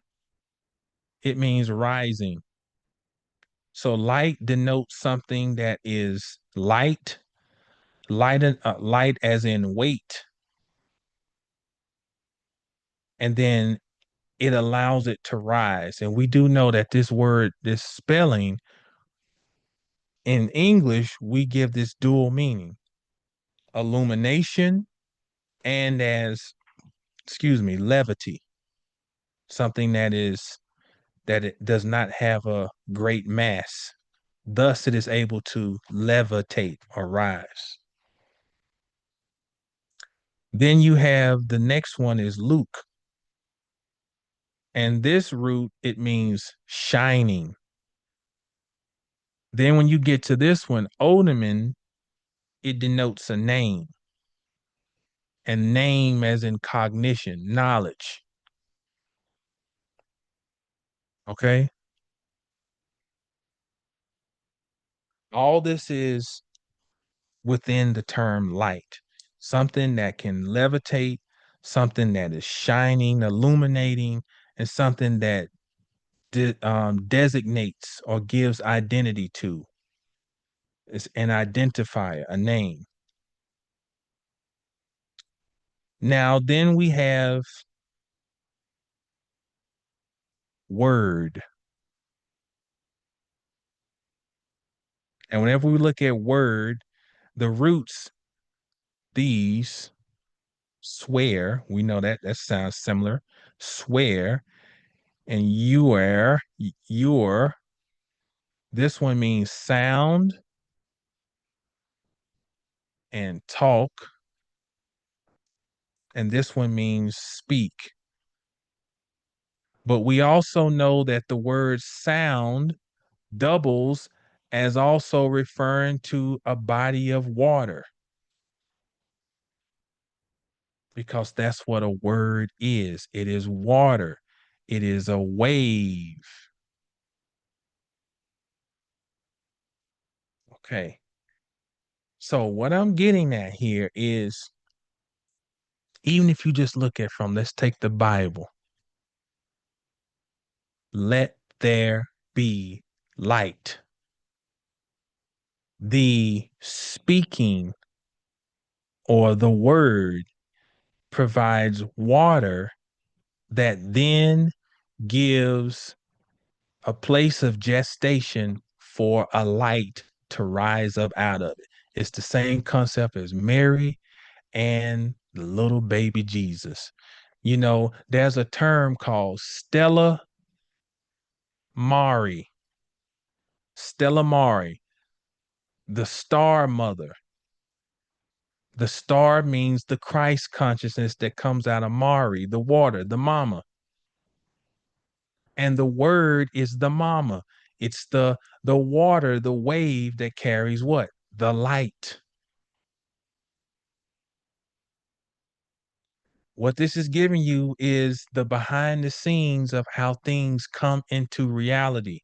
it means rising. So light denotes something that is light as in weight, and then it allows it to rise. And we do know that this word, this spelling in English, we give this dual meaning: illumination and as, excuse me, levity, something that it does not have a great mass. Thus, it is able to levitate or rise. Then you have the next one is Luke. And this root, it means shining. Then when you get to this one, Odaman, it denotes a name. And name as in cognition, knowledge. Okay? All this is within the term light. Something that can levitate, something that is shining, illuminating, and something that designates or gives identity to. It's an identifier, a name. Now, then we have word. And whenever we look at word, the roots, these, swear, we know that that sounds similar. Swear, and your, this one means sound, and talk, and this one means speak. But we also know that the word sound doubles as also referring to a body of water because that's what a word is. It is water. It is a wave. Okay. So what I'm getting at here is even if you just look at from, let's take the Bible. Let there be light. The speaking or the word provides water that then gives a place of gestation for a light to rise up out of it. It's the same concept as Mary and the little baby Jesus. You know, there's a term called Mari, Stella Mari, the star mother. The star means the Christ consciousness that comes out of Mari, the water, the mama. And the word is the mama. It's the water, the wave that carries what? The light. What this is giving you is the behind the scenes of how things come into reality.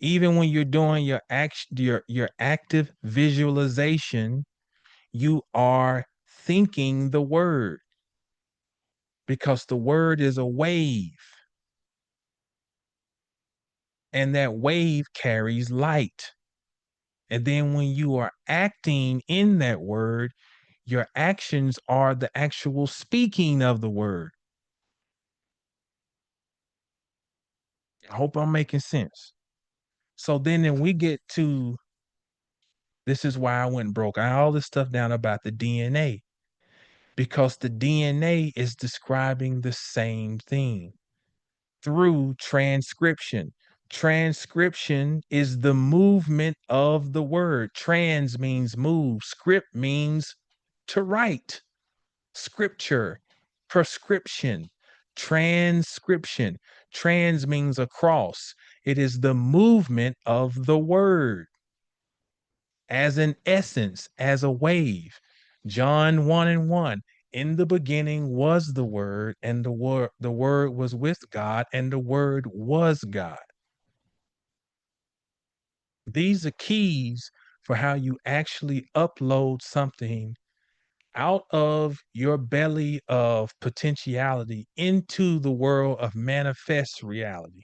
Even when you're doing your action, your active visualization, you are thinking the word because the word is a wave and that wave carries light. And then when you are acting in that word, your actions are the actual speaking of the word. I hope I'm making sense. So then we get to this is why I went and broke all this stuff down about the DNA because the DNA is describing the same thing through transcription. Transcription is the movement of the word. Trans means move, script means to write, scripture, prescription, transcription. Trans means across. It is the movement of the word as an essence, as a wave. John 1 and 1. In the beginning was the word, and the word was with God, and the word was God. These are keys for how you actually upload something out of your belly of potentiality into the world of manifest reality.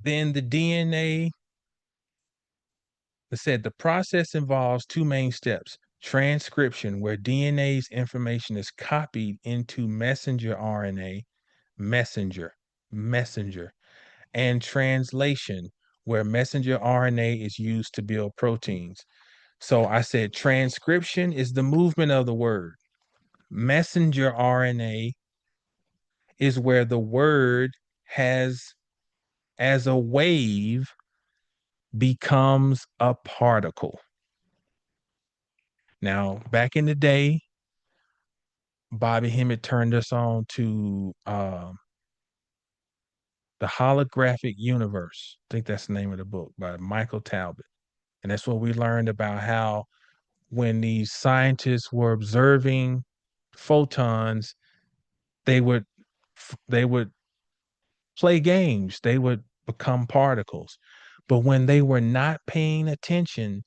Then the DNA, it said the process involves two main steps: transcription, where DNA's information is copied into messenger RNA, messenger, and translation, where messenger RNA is used to build proteins. So I said transcription is the movement of the word. Messenger RNA is where the word has, as a wave, becomes a particle. Now, back in the day, Bobby Hemmett turned us on to The Holographic Universe. I think that's the name of the book by Michael Talbot. And that's what we learned about how when these scientists were observing photons, they would they would play games, they would become particles. But when they were not paying attention,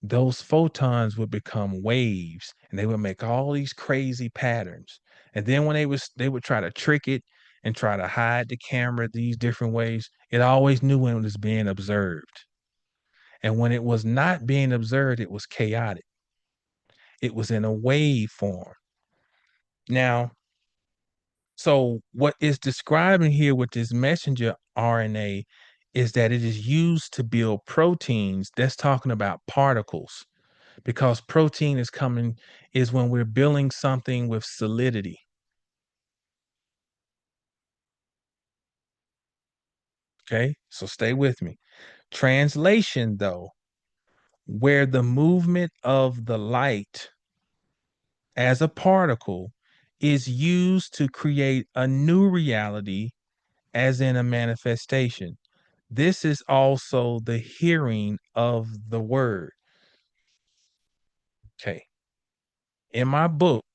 those photons would become waves and they would make all these crazy patterns. And then when they would try to trick it and try to hide the camera these different ways, it always knew when it was being observed. And when it was not being observed, it was chaotic. It was in a wave form. Now, so what is describing here with this messenger RNA is that it is used to build proteins. That's talking about particles because protein is when we're building something with solidity. Okay, so stay with me. Translation, though, where the movement of the light as a particle is used to create a new reality, as in a manifestation. This is also the hearing of the word. Okay. In my book,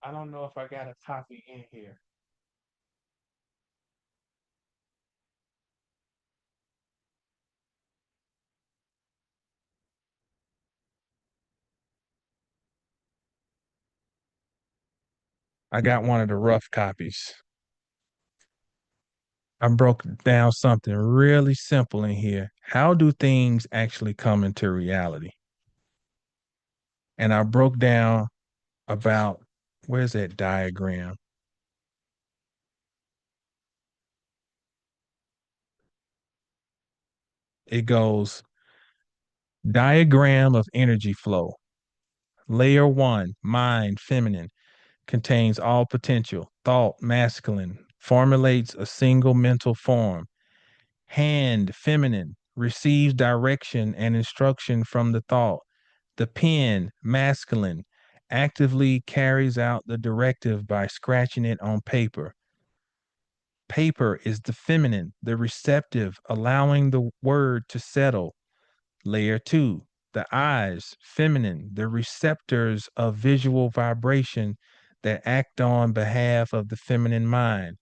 I don't know if I got a copy in here. I got one of the rough copies. I broke down something really simple in here. How do things actually come into reality? And I broke down about where's that diagram? It goes diagram of energy flow. Layer one, mind, feminine, contains all potential. Thought, masculine, formulates a single mental form. Hand, feminine, receives direction and instruction from the thought. The pen, masculine, actively carries out the directive by scratching it on paper. Paper is the feminine, the receptive, allowing the word to settle. Layer two, the eyes, feminine, the receptors of visual vibration that act on behalf of the feminine mind.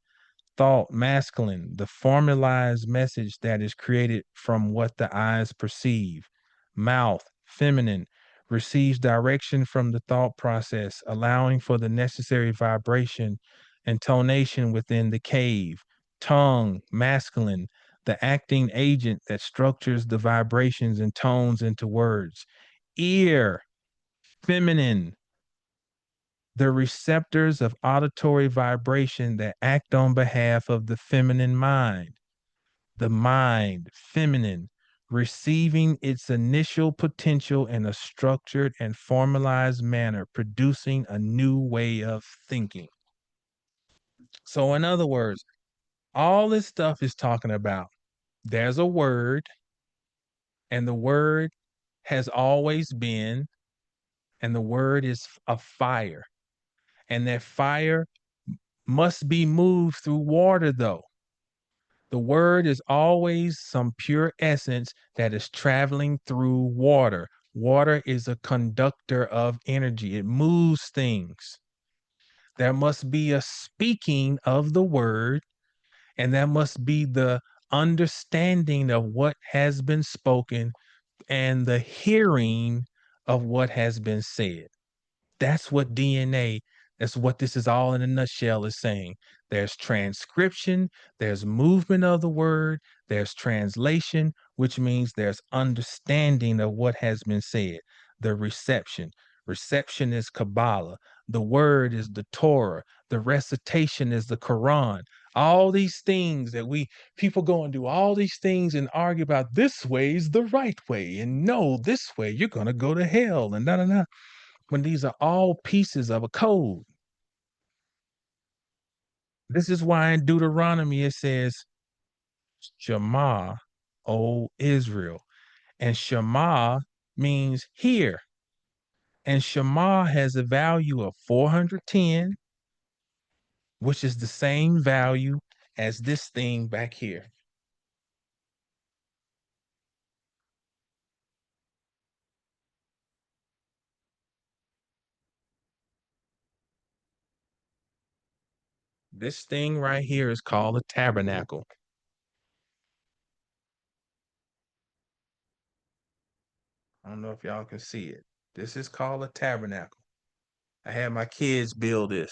Thought, masculine, the formalized message that is created from what the eyes perceive. Mouth, feminine, receives direction from the thought process, allowing for the necessary vibration and tonation within the cave. Tongue, masculine, the acting agent that structures the vibrations and tones into words. Ear, feminine, the receptors of auditory vibration that act on behalf of the feminine mind. The mind, feminine, receiving its initial potential in a structured and formalized manner, producing a new way of thinking. So, in other words, all this stuff is talking about there's a word, and the word has always been, and the word is a fire. And that fire must be moved through water, though. The word is always some pure essence that is traveling through water. Water is a conductor of energy, it moves things. There must be a speaking of the word, and there must be the understanding of what has been spoken and the hearing of what has been said. That's what DNA, that's what this is all in a nutshell is saying. There's transcription, there's movement of the word, there's translation, which means there's understanding of what has been said. The reception. Reception is Kabbalah. The word is the Torah. The recitation is the Quran. All these things that people go and do all these things and argue about this way is the right way. And no, this way, you're going to go to hell and da da da when these are all pieces of a code. This is why in Deuteronomy it says, Shema, O Israel. And Shema means hear. And Shema has a value of 410, which is the same value as this thing back here. This thing right here is called a tabernacle. I don't know if y'all can see it. This is called a tabernacle. I had my kids build this.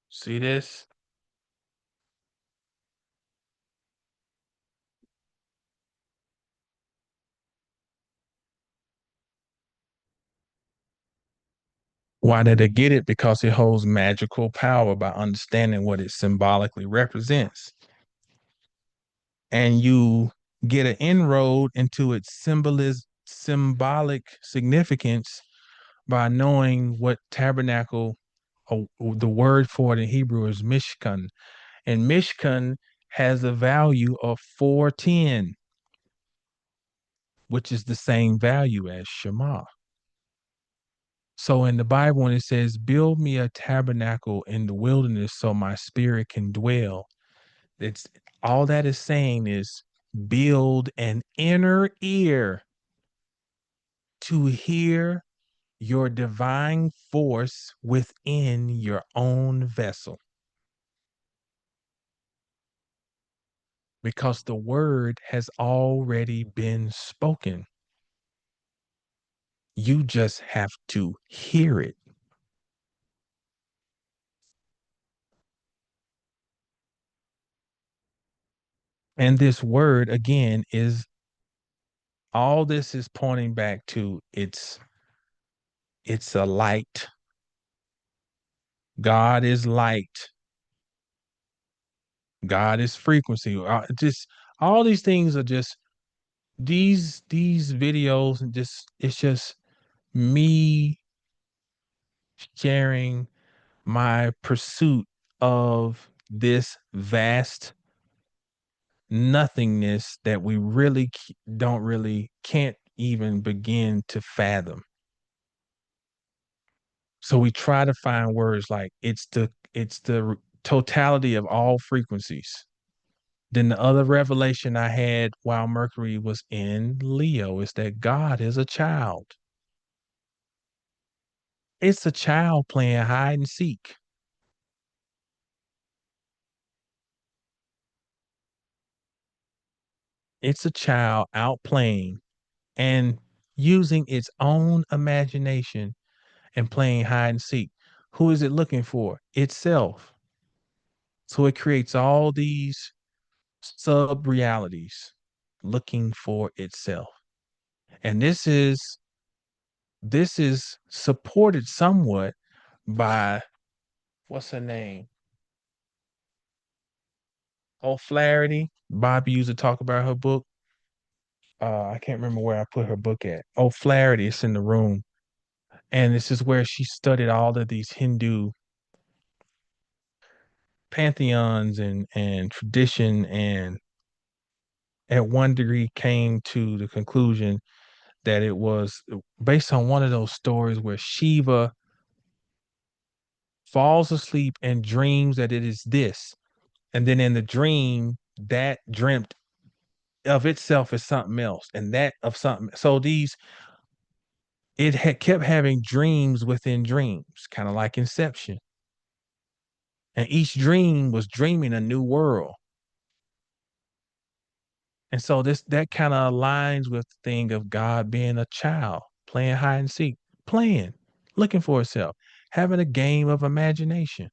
See this? Why did they get it? Because it holds magical power by understanding what it symbolically represents. And you get an inroad into its symbolic significance by knowing what tabernacle the word for it in Hebrew is mishkan, and mishkan has a value of 410, which is the same value as Shema. So in the Bible, when it says, "Build me a tabernacle in the wilderness so my spirit can dwell," it's all that is saying is build an inner ear to hear your divine force within your own vessel, because the word has already been spoken. You just have to hear it. And this word, again, is all this is pointing back to it's a light. God is light. God is frequency. Just all these things are just these videos, and just it's just me sharing my pursuit of this vast nothingness that we really don't really can't even begin to fathom. So we try to find words like it's the totality of all frequencies. Then the other revelation I had while Mercury was in Leo is that God is a child. It's a child playing hide and seek. It's a child out playing and using its own imagination and playing hide and seek. Who is it looking for? Itself. So it creates all these sub realities looking for itself. And this is supported somewhat by what's her name? O'Flaherty. Bobby used to talk about her book. I can't remember where I put her book at. O'Flaherty, it's in the room. And this is where she studied all of these Hindu pantheons and tradition, and at one degree came to the conclusion that it was based on one of those stories where Shiva falls asleep and dreams that it is this. And then in the dream, that dreamt of itself as something else, and that of something. So it had kept having dreams within dreams, kind of like Inception. And each dream was dreaming a new world. And so that kind of aligns with the thing of God being a child, playing hide and seek, playing, looking for itself, having a game of imagination.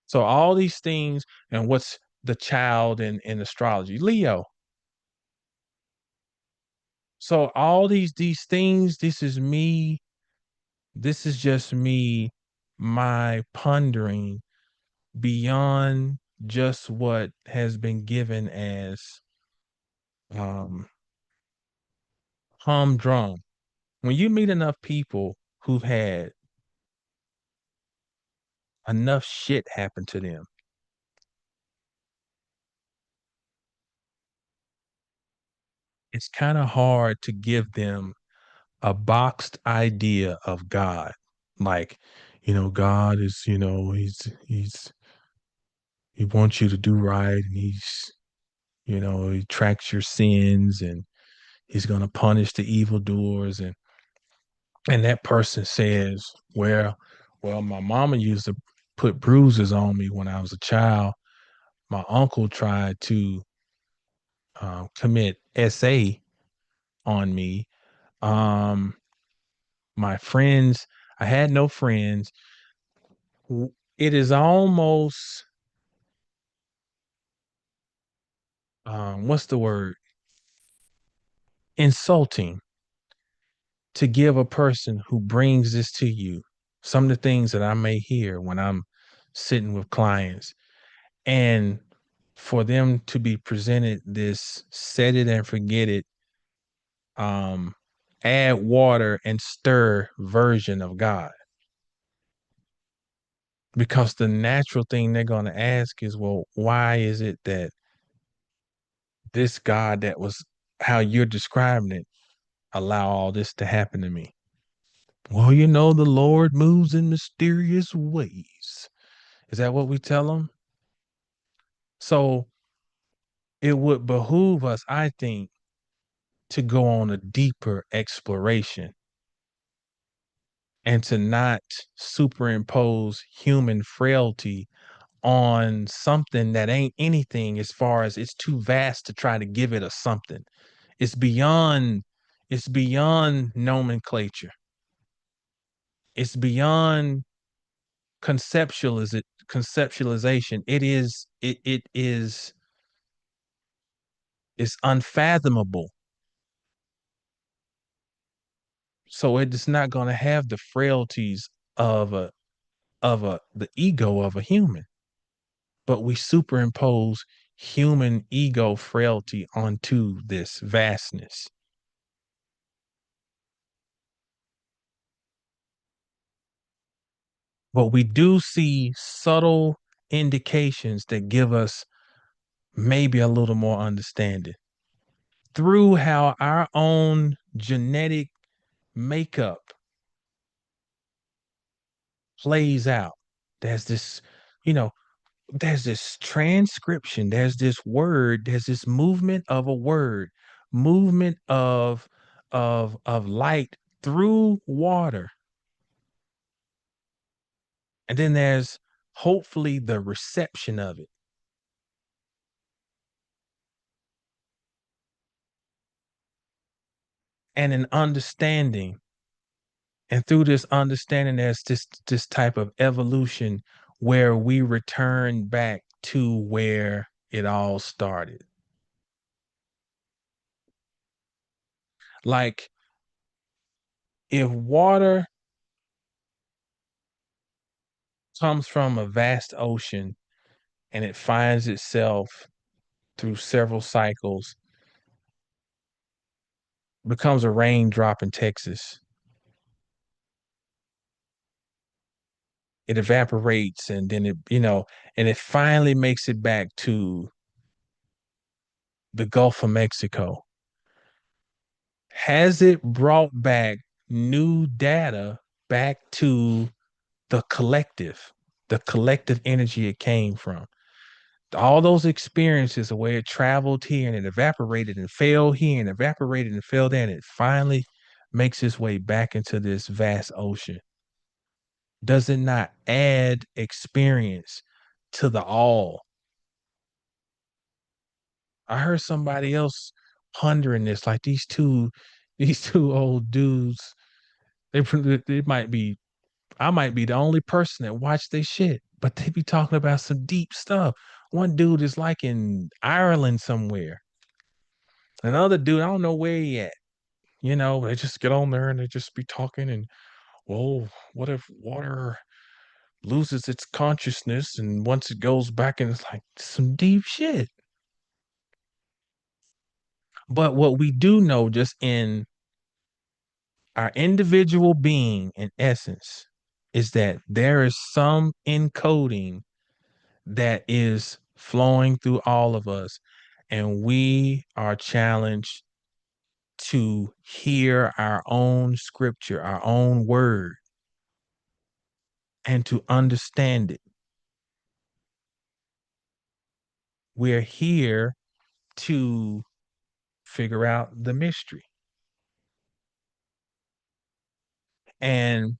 So all these things, and what's the child in astrology? Leo. So all these things, this is just me, my pondering beyond just what has been given as um humdrum. When you meet enough people who've had enough shit happen to them, it's kind of hard to give them a boxed idea of God. Like, God is, he wants you to do right, and he tracks your sins, and he's going to punish the evildoers. And that person says, well, my mama used to put bruises on me when I was a child. My uncle tried to commit SA on me. Um, my friends, I had no friends. It is almost, what's the word? Insulting to give a person who brings this to you some of the things that I may hear when I'm sitting with clients, and for them to be presented this set it and forget it, um add water and stir version of God. Because the natural thing they're going to ask is, well, why is it that this God that was how you're describing it allow all this to happen to me? Well, the Lord moves in mysterious ways. Is that what we tell them? So it would behoove us, I think, to go on a deeper exploration and to not superimpose human frailty on something that ain't anything, as far as it's too vast to try to give it a something. It's beyond it's beyond nomenclature. It's beyond conceptualization. It is it's unfathomable. So it is not going to have the frailties of a the ego of a human, but we superimpose human ego frailty onto this vastness. But we do see subtle indications that give us maybe a little more understanding through how our own genetic makeup plays out. There's this, you know, there's this transcription, there's this movement of a word, movement of light through water. And then there's hopefully the reception of it and an understanding. And through this understanding, there's this type of evolution where we return back to where it all started. Like if water comes from a vast ocean and it finds itself through several cycles, becomes a raindrop in Texas, it evaporates and then and it finally makes it back to the Gulf of Mexico. Has it brought back new data back to the collective energy it came from? All those experiences of where it traveled here and it evaporated and fell here and evaporated and fell there, and it finally makes its way back into this vast ocean. Does it not add experience to the all? I heard somebody else pondering this, like these two old dudes. They might be I might be the only person that watch this shit, but they be talking about some deep stuff. One dude is like in Ireland somewhere. Another dude, I don't know where he at. They just get on there and they just be talking and, well, what if water loses its consciousness and once it goes back and it's like some deep shit. But what we do know just in our individual being and essence is that there is some encoding that is flowing through all of us, and we are challenged to hear our own scripture, our own word, and to understand it. We're here to figure out the mystery. And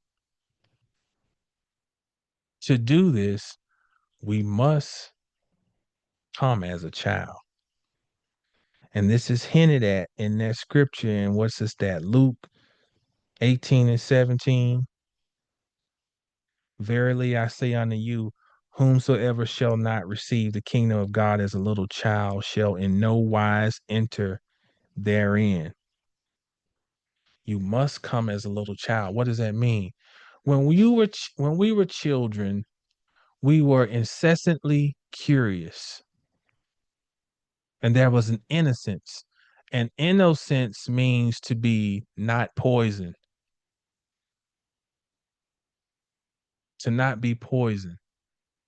to do this, we must come as a child. And this is hinted at in that scripture. And what's this that? Luke 18 and 17. Verily I say unto you, whomsoever shall not receive the kingdom of God as a little child shall in no wise enter therein. You must come as a little child. What does that mean? When we were children, we were incessantly curious, and there was an innocence And innocence means to be not poisoned, to not be poisoned.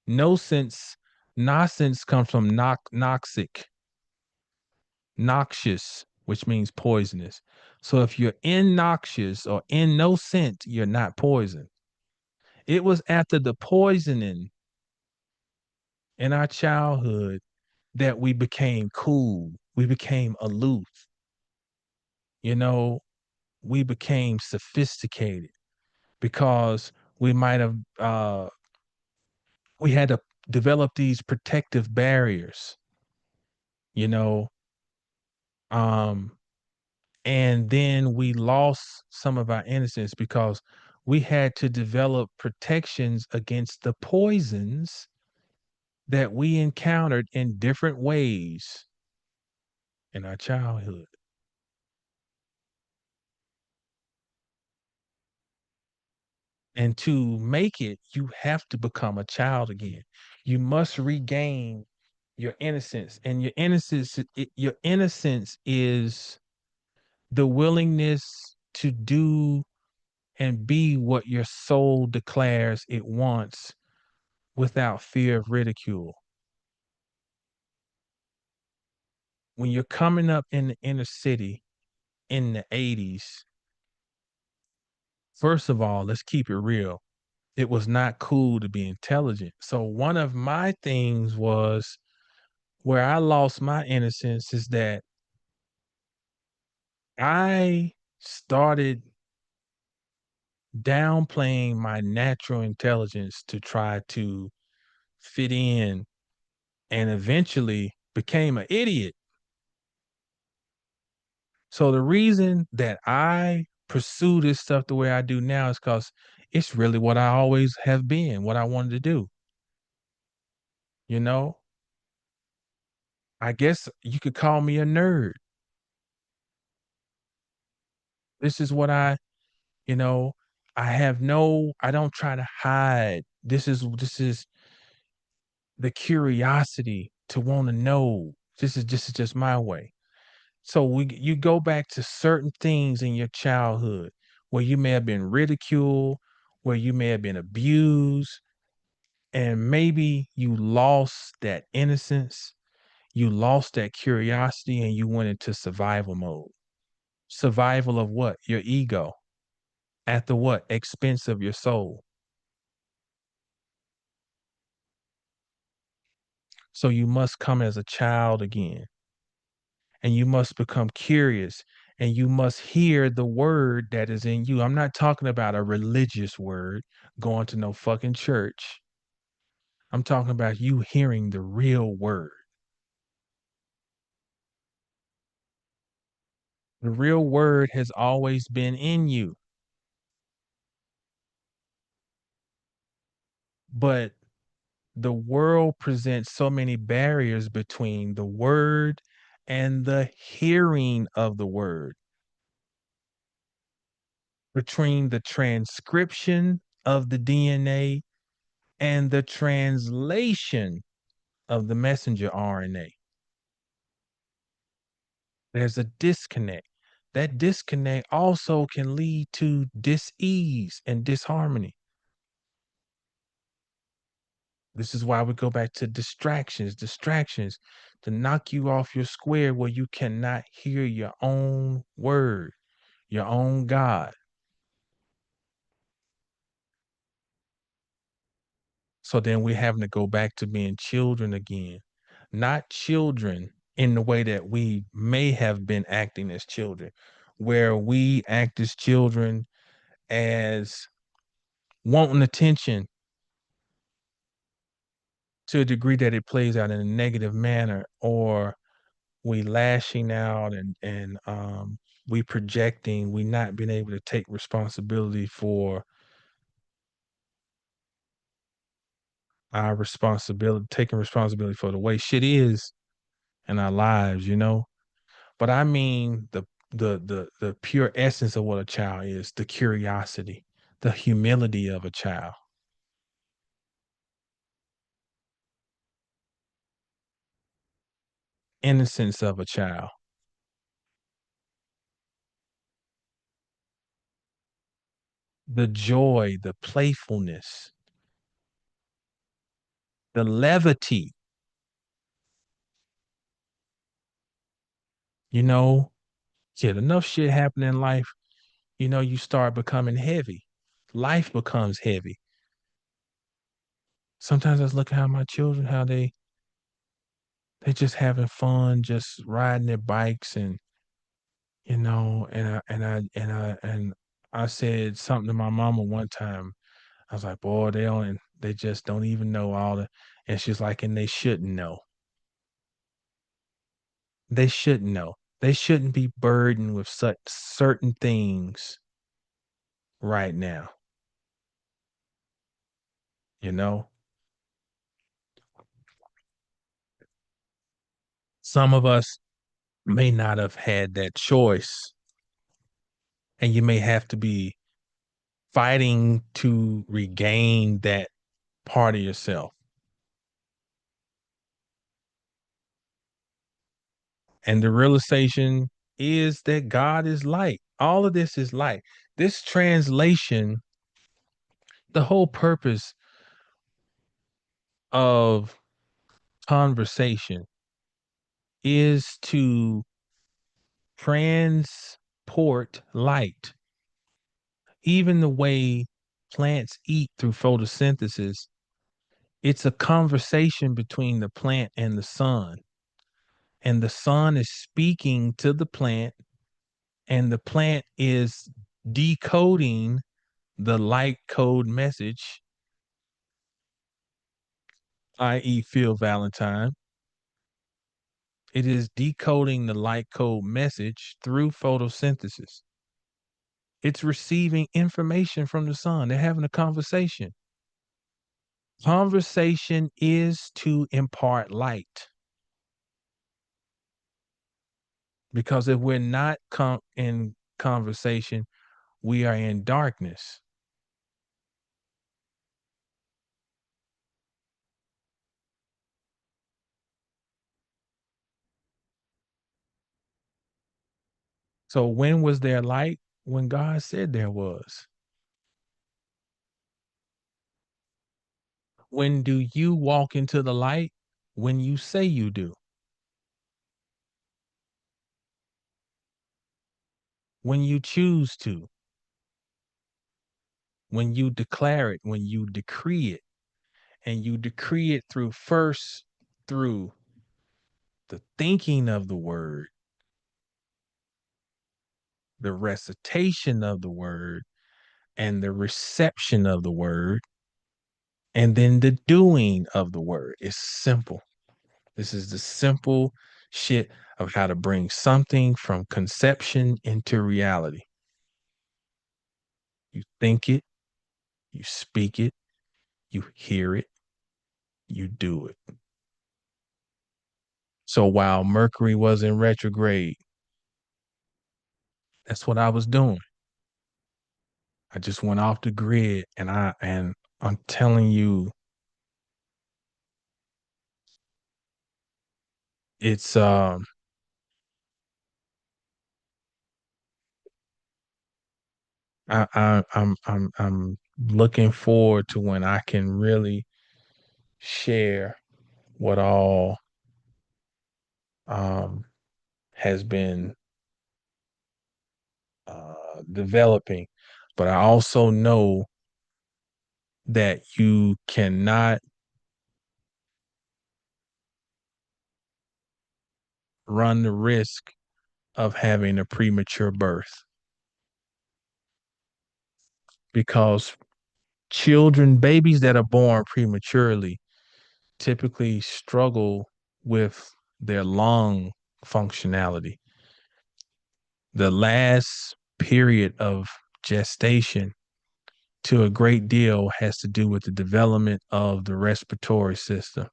No sense, nonsense comes from noxic, noxious, which means poisonous. So if you're innoxious or innocent, you're not poisoned. It was after the poisoning in our childhood that we became cool. We became aloof. You know, we became sophisticated because we might have we had to develop these protective barriers, you know, um, and then we lost some of our innocence because we had to develop protections against the poisons that we encountered in different ways in our childhood. And to make it, you have to become a child again. You must regain your innocence. And your innocence is the willingness to do and be what your soul declares it wants without fear of ridicule. When you're coming up in the inner city in the 80s, first of all, let's keep it real. It was not cool to be intelligent. So one of my things was where I lost my innocence is that I started downplaying my natural intelligence to try to fit in and eventually became an idiot. So the reason that I pursue this stuff the way I do now is because it's really what I always have been, what I wanted to do. You know, I guess you could call me a nerd. This is what you know, I don't try to hide. This is the curiosity to want to know. This is just my way. So you go back to certain things in your childhood where you may have been ridiculed, where you may have been abused, and maybe you lost that innocence, you lost that curiosity, and you went into survival mode. Survival of what? Your ego. At the what? Expense of your soul. So you must come as a child again, and you must become curious, and you must hear the word that is in you. I'm not talking about a religious word, going to no fucking church. I'm talking about you hearing the real word. The real word has always been in you, but the world presents so many barriers between the word and the hearing of the word, between the transcription of the DNA and the translation of the messenger RNA. There's a disconnect. That disconnect also can lead to dis-ease and disharmony. This is why we go back to distractions to knock you off your square where you cannot hear your own word, your own God. So then we're having to go back to being children again, not children in the way that we may have been acting as children, where we act as children as wanting attention to a degree that it plays out in a negative manner, or we lashing out and we projecting, we not being able to take responsibility for our responsibility, taking responsibility for the way shit is in our lives, you know? But I mean the pure essence of what a child is, the curiosity, the humility of a child, innocence of a child. the joy, the playfulness, the levity, you know, shit, enough shit happen in life, you start becoming heavy. Life becomes heavy. Sometimes I just look at how my children, how they just having fun, just riding their bikes and and I said something to my mama one time. I was like, boy, they just don't even know all the, and she's like, and they shouldn't know. They shouldn't know. They shouldn't be burdened with such certain things right now, you know? Some of us may not have had that choice, and you may have to be fighting to regain that part of yourself. And the realization is that God is light. All of this is light. This translation, the whole purpose of conversation is to transport light. Even the way plants eat through photosynthesis, it's a conversation between the plant and the sun. And the sun is speaking to the plant, and the plant is decoding the light code message, i.e., Phil Valentine. It is decoding the light code message through photosynthesis. It's receiving information from the sun. They're having a conversation. Conversation is to impart light, because if we're not in conversation, we are in darkness. So when was there light? When God said there was. When do you walk into the light? When you say you do. When you choose to. When you declare it. When you decree it. And you decree it through the thinking of the word, the recitation of the word, and the reception of the word, and then the doing of the word. It's simple. This is the simple shit of how to bring something from conception into reality. You think it, you speak it, you hear it, you do it. So while Mercury was in retrograde, that's what I was doing. I just went off the grid, and I'm telling you, it's I'm looking forward to when I can really share what all um has been developing. But I also know that you cannot run the risk of having a premature birth, because babies that are born prematurely typically struggle with their lung functionality. The last period of gestation, to a great deal, has to do with the development of the respiratory system.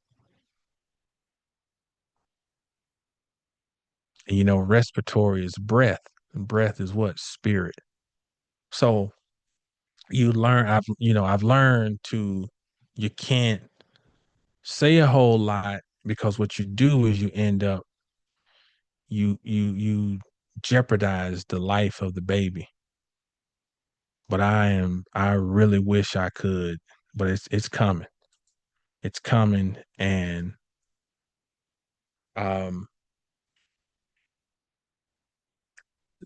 And respiratory is breath. And breath is what? Spirit. So I've learned to, you can't say a whole lot, because what you do is you end up, you jeopardize the life of the baby. but I really wish I could, but it's coming. It's coming, and um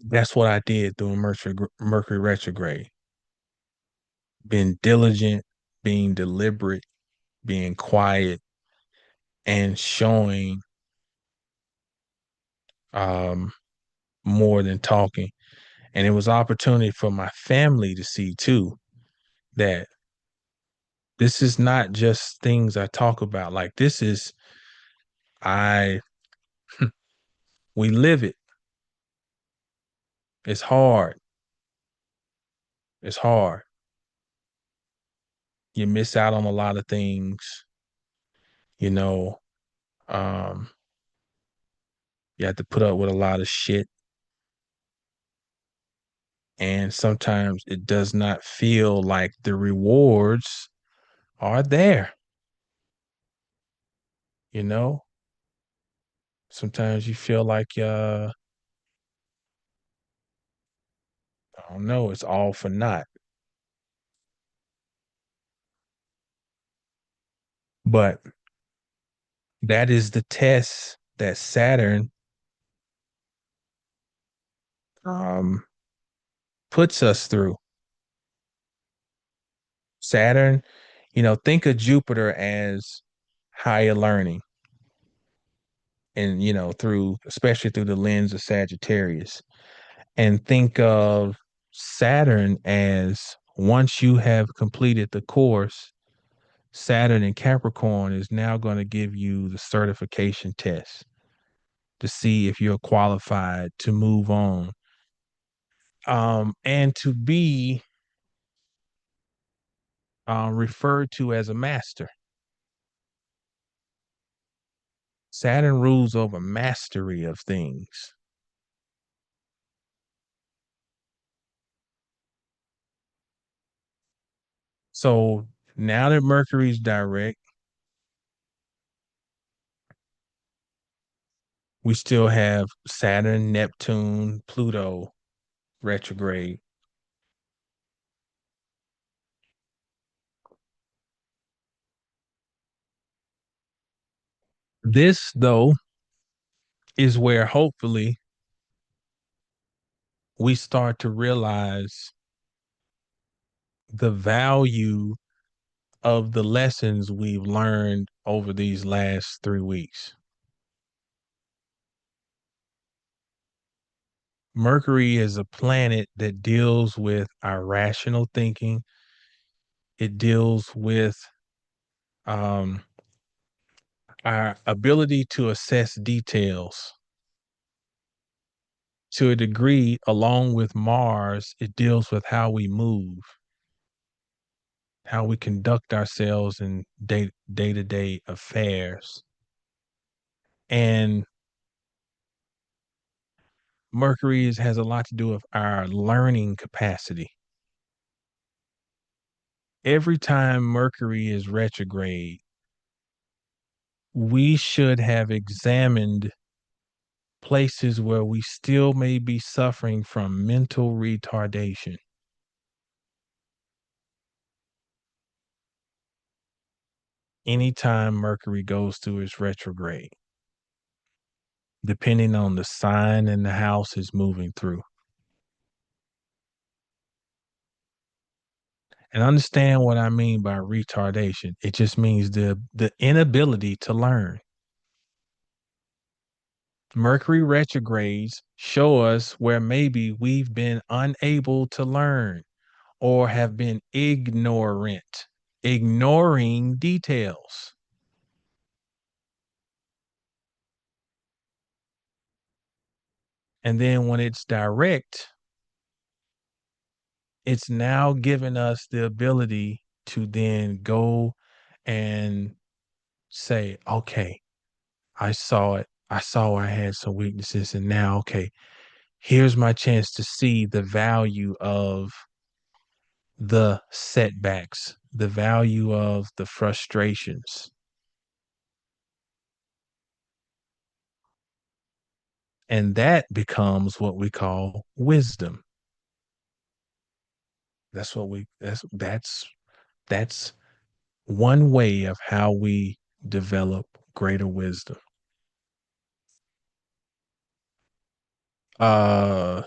that's what I did during Mercury retrograde. Being diligent, being deliberate, being quiet, and showing um more than talking. And it was opportunity for my family to see too that this is not just things I talk about. Like this is I we live it. It's hard. It's hard. You miss out on a lot of things, you know. Um, you have to put up with a lot of shit. And sometimes it does not feel like the rewards are there, you know? Sometimes you feel like I don't know, it's all for naught. But that is the test that Saturn um puts us through. Saturn, think of Jupiter as higher learning and through especially through the lens of Sagittarius. And think of Saturn as once you have completed the course, Saturn in Capricorn is now going to give you the certification test to see if you're qualified to move on, and to be referred to as a master. Saturn rules over mastery of things. So now that Mercury's direct, we still have Saturn, Neptune, Pluto retrograde. This, though, is where hopefully we start to realize the value of the lessons we've learned over these last 3 weeks. Mercury is a planet that deals with our rational thinking. It deals with um, our ability to assess details. To a degree, along with Mars, it deals with how we move, how we conduct ourselves in to day affairs. And has a lot to do with our learning capacity. Every time Mercury is retrograde, we should have examined places where we still may be suffering from mental retardation. Anytime Mercury goes through its retrograde, depending on the sign and the house is moving through. And understand what I mean by retardation. It just means the inability to learn. Mercury retrogrades show us where maybe we've been unable to learn or have been ignorant, ignoring details. And then when it's direct, it's now given us the ability to then go and say, okay, I saw it. I saw I had some weaknesses. And now, okay, here's my chance to see the value of the setbacks, the value of the frustrations. And that becomes what we call wisdom. That's one way of how we develop greater wisdom. Uh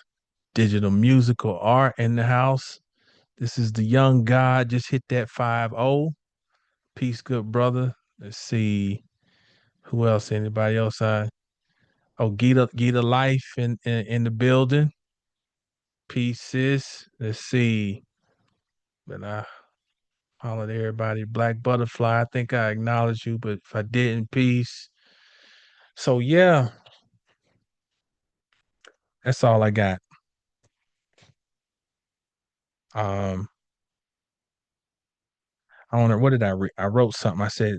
Digital musical art in the house. This is the young god. Just hit that 5-0. Peace, good brother. Let's see who else. Anybody else? Oh, Gita Life in the building. Peace, sis. Let's see. But I hollered at everybody. Black Butterfly. I think I acknowledged you, but if I didn't, peace. So yeah, that's all I got. Um, I don't know. What did I read? I wrote something. I said,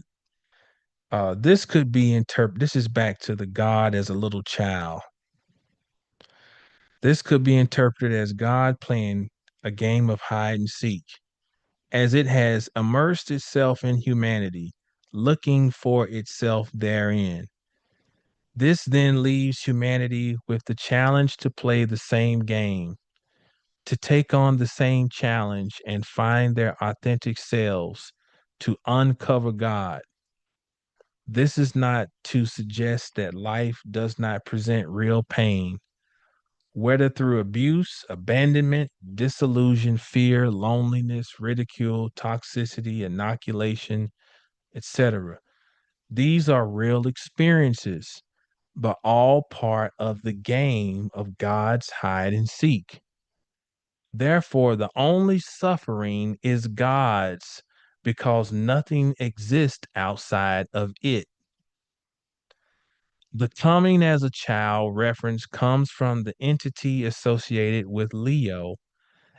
this could be interpreted. This is back to the God as a little child. This could be interpreted as God playing a game of hide and seek, as it has immersed itself in humanity, looking for itself therein. This then leaves humanity with the challenge to play the same game, to take on the same challenge and find their authentic selves, to uncover God. This is not to suggest that life does not present real pain, whether through abuse, abandonment, disillusion, fear, loneliness, ridicule, toxicity, inoculation, etc. These are real experiences, but all part of the game of God's hide and seek. Therefore, the only suffering is God's because nothing exists outside of it. The coming as a child reference comes from the entity associated with Leo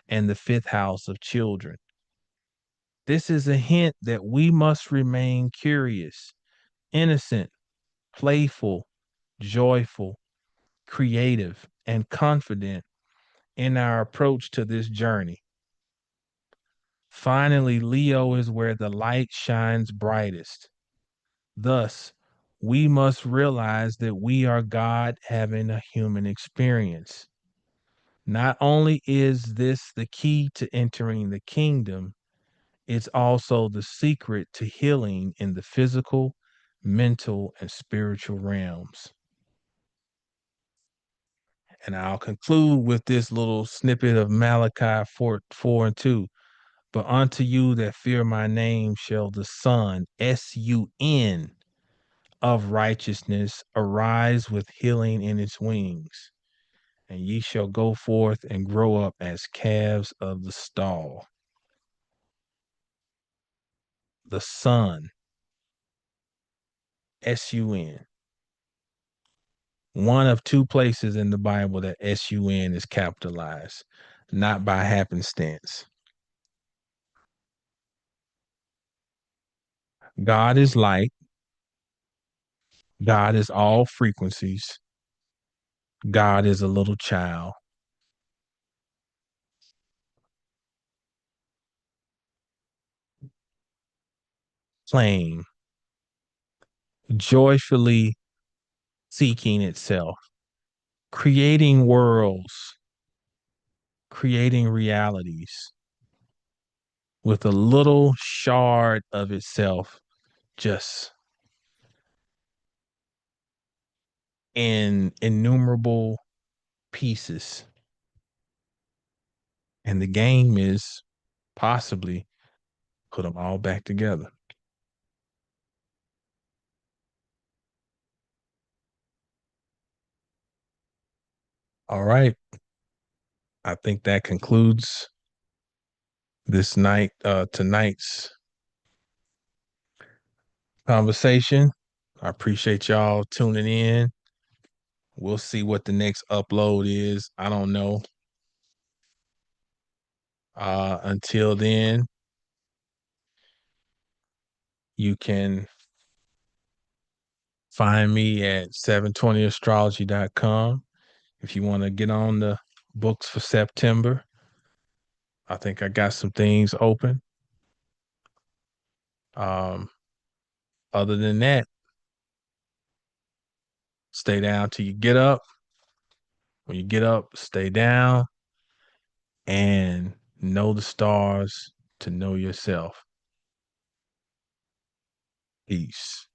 and the fifth house of children. This is a hint that we must remain curious, innocent, playful, joyful, creative, and confident in our approach to this journey. Finally, Leo is where the light shines brightest. Thus, we must realize that we are God having a human experience. Not only is this the key to entering the kingdom, it's also the secret to healing in the physical, mental, and spiritual realms. And I'll conclude with this little snippet of Malachi 4 and 2. But unto you that fear my name shall the Sun, S-U-N, of righteousness arise with healing in its wings. And ye shall go forth and grow up as calves of the stall. The Sun, S-U-N. One of two places in the Bible that S-U-N is capitalized, not by happenstance. God is light. God is all frequencies. God is a little child playing, joyfully seeking itself, creating worlds, creating realities with a little shard of itself just in innumerable pieces. And the game is possibly put them all back together. All right. I think that concludes tonight's conversation. I appreciate y'all tuning in. We'll see what the next upload is. I don't know. Until then, you can find me at 720astrology.com. If you want to get on the books for September, I think I got some things open. Um, Other than that, stay down till you get up. When you get up, stay down and know the stars to know yourself. Peace.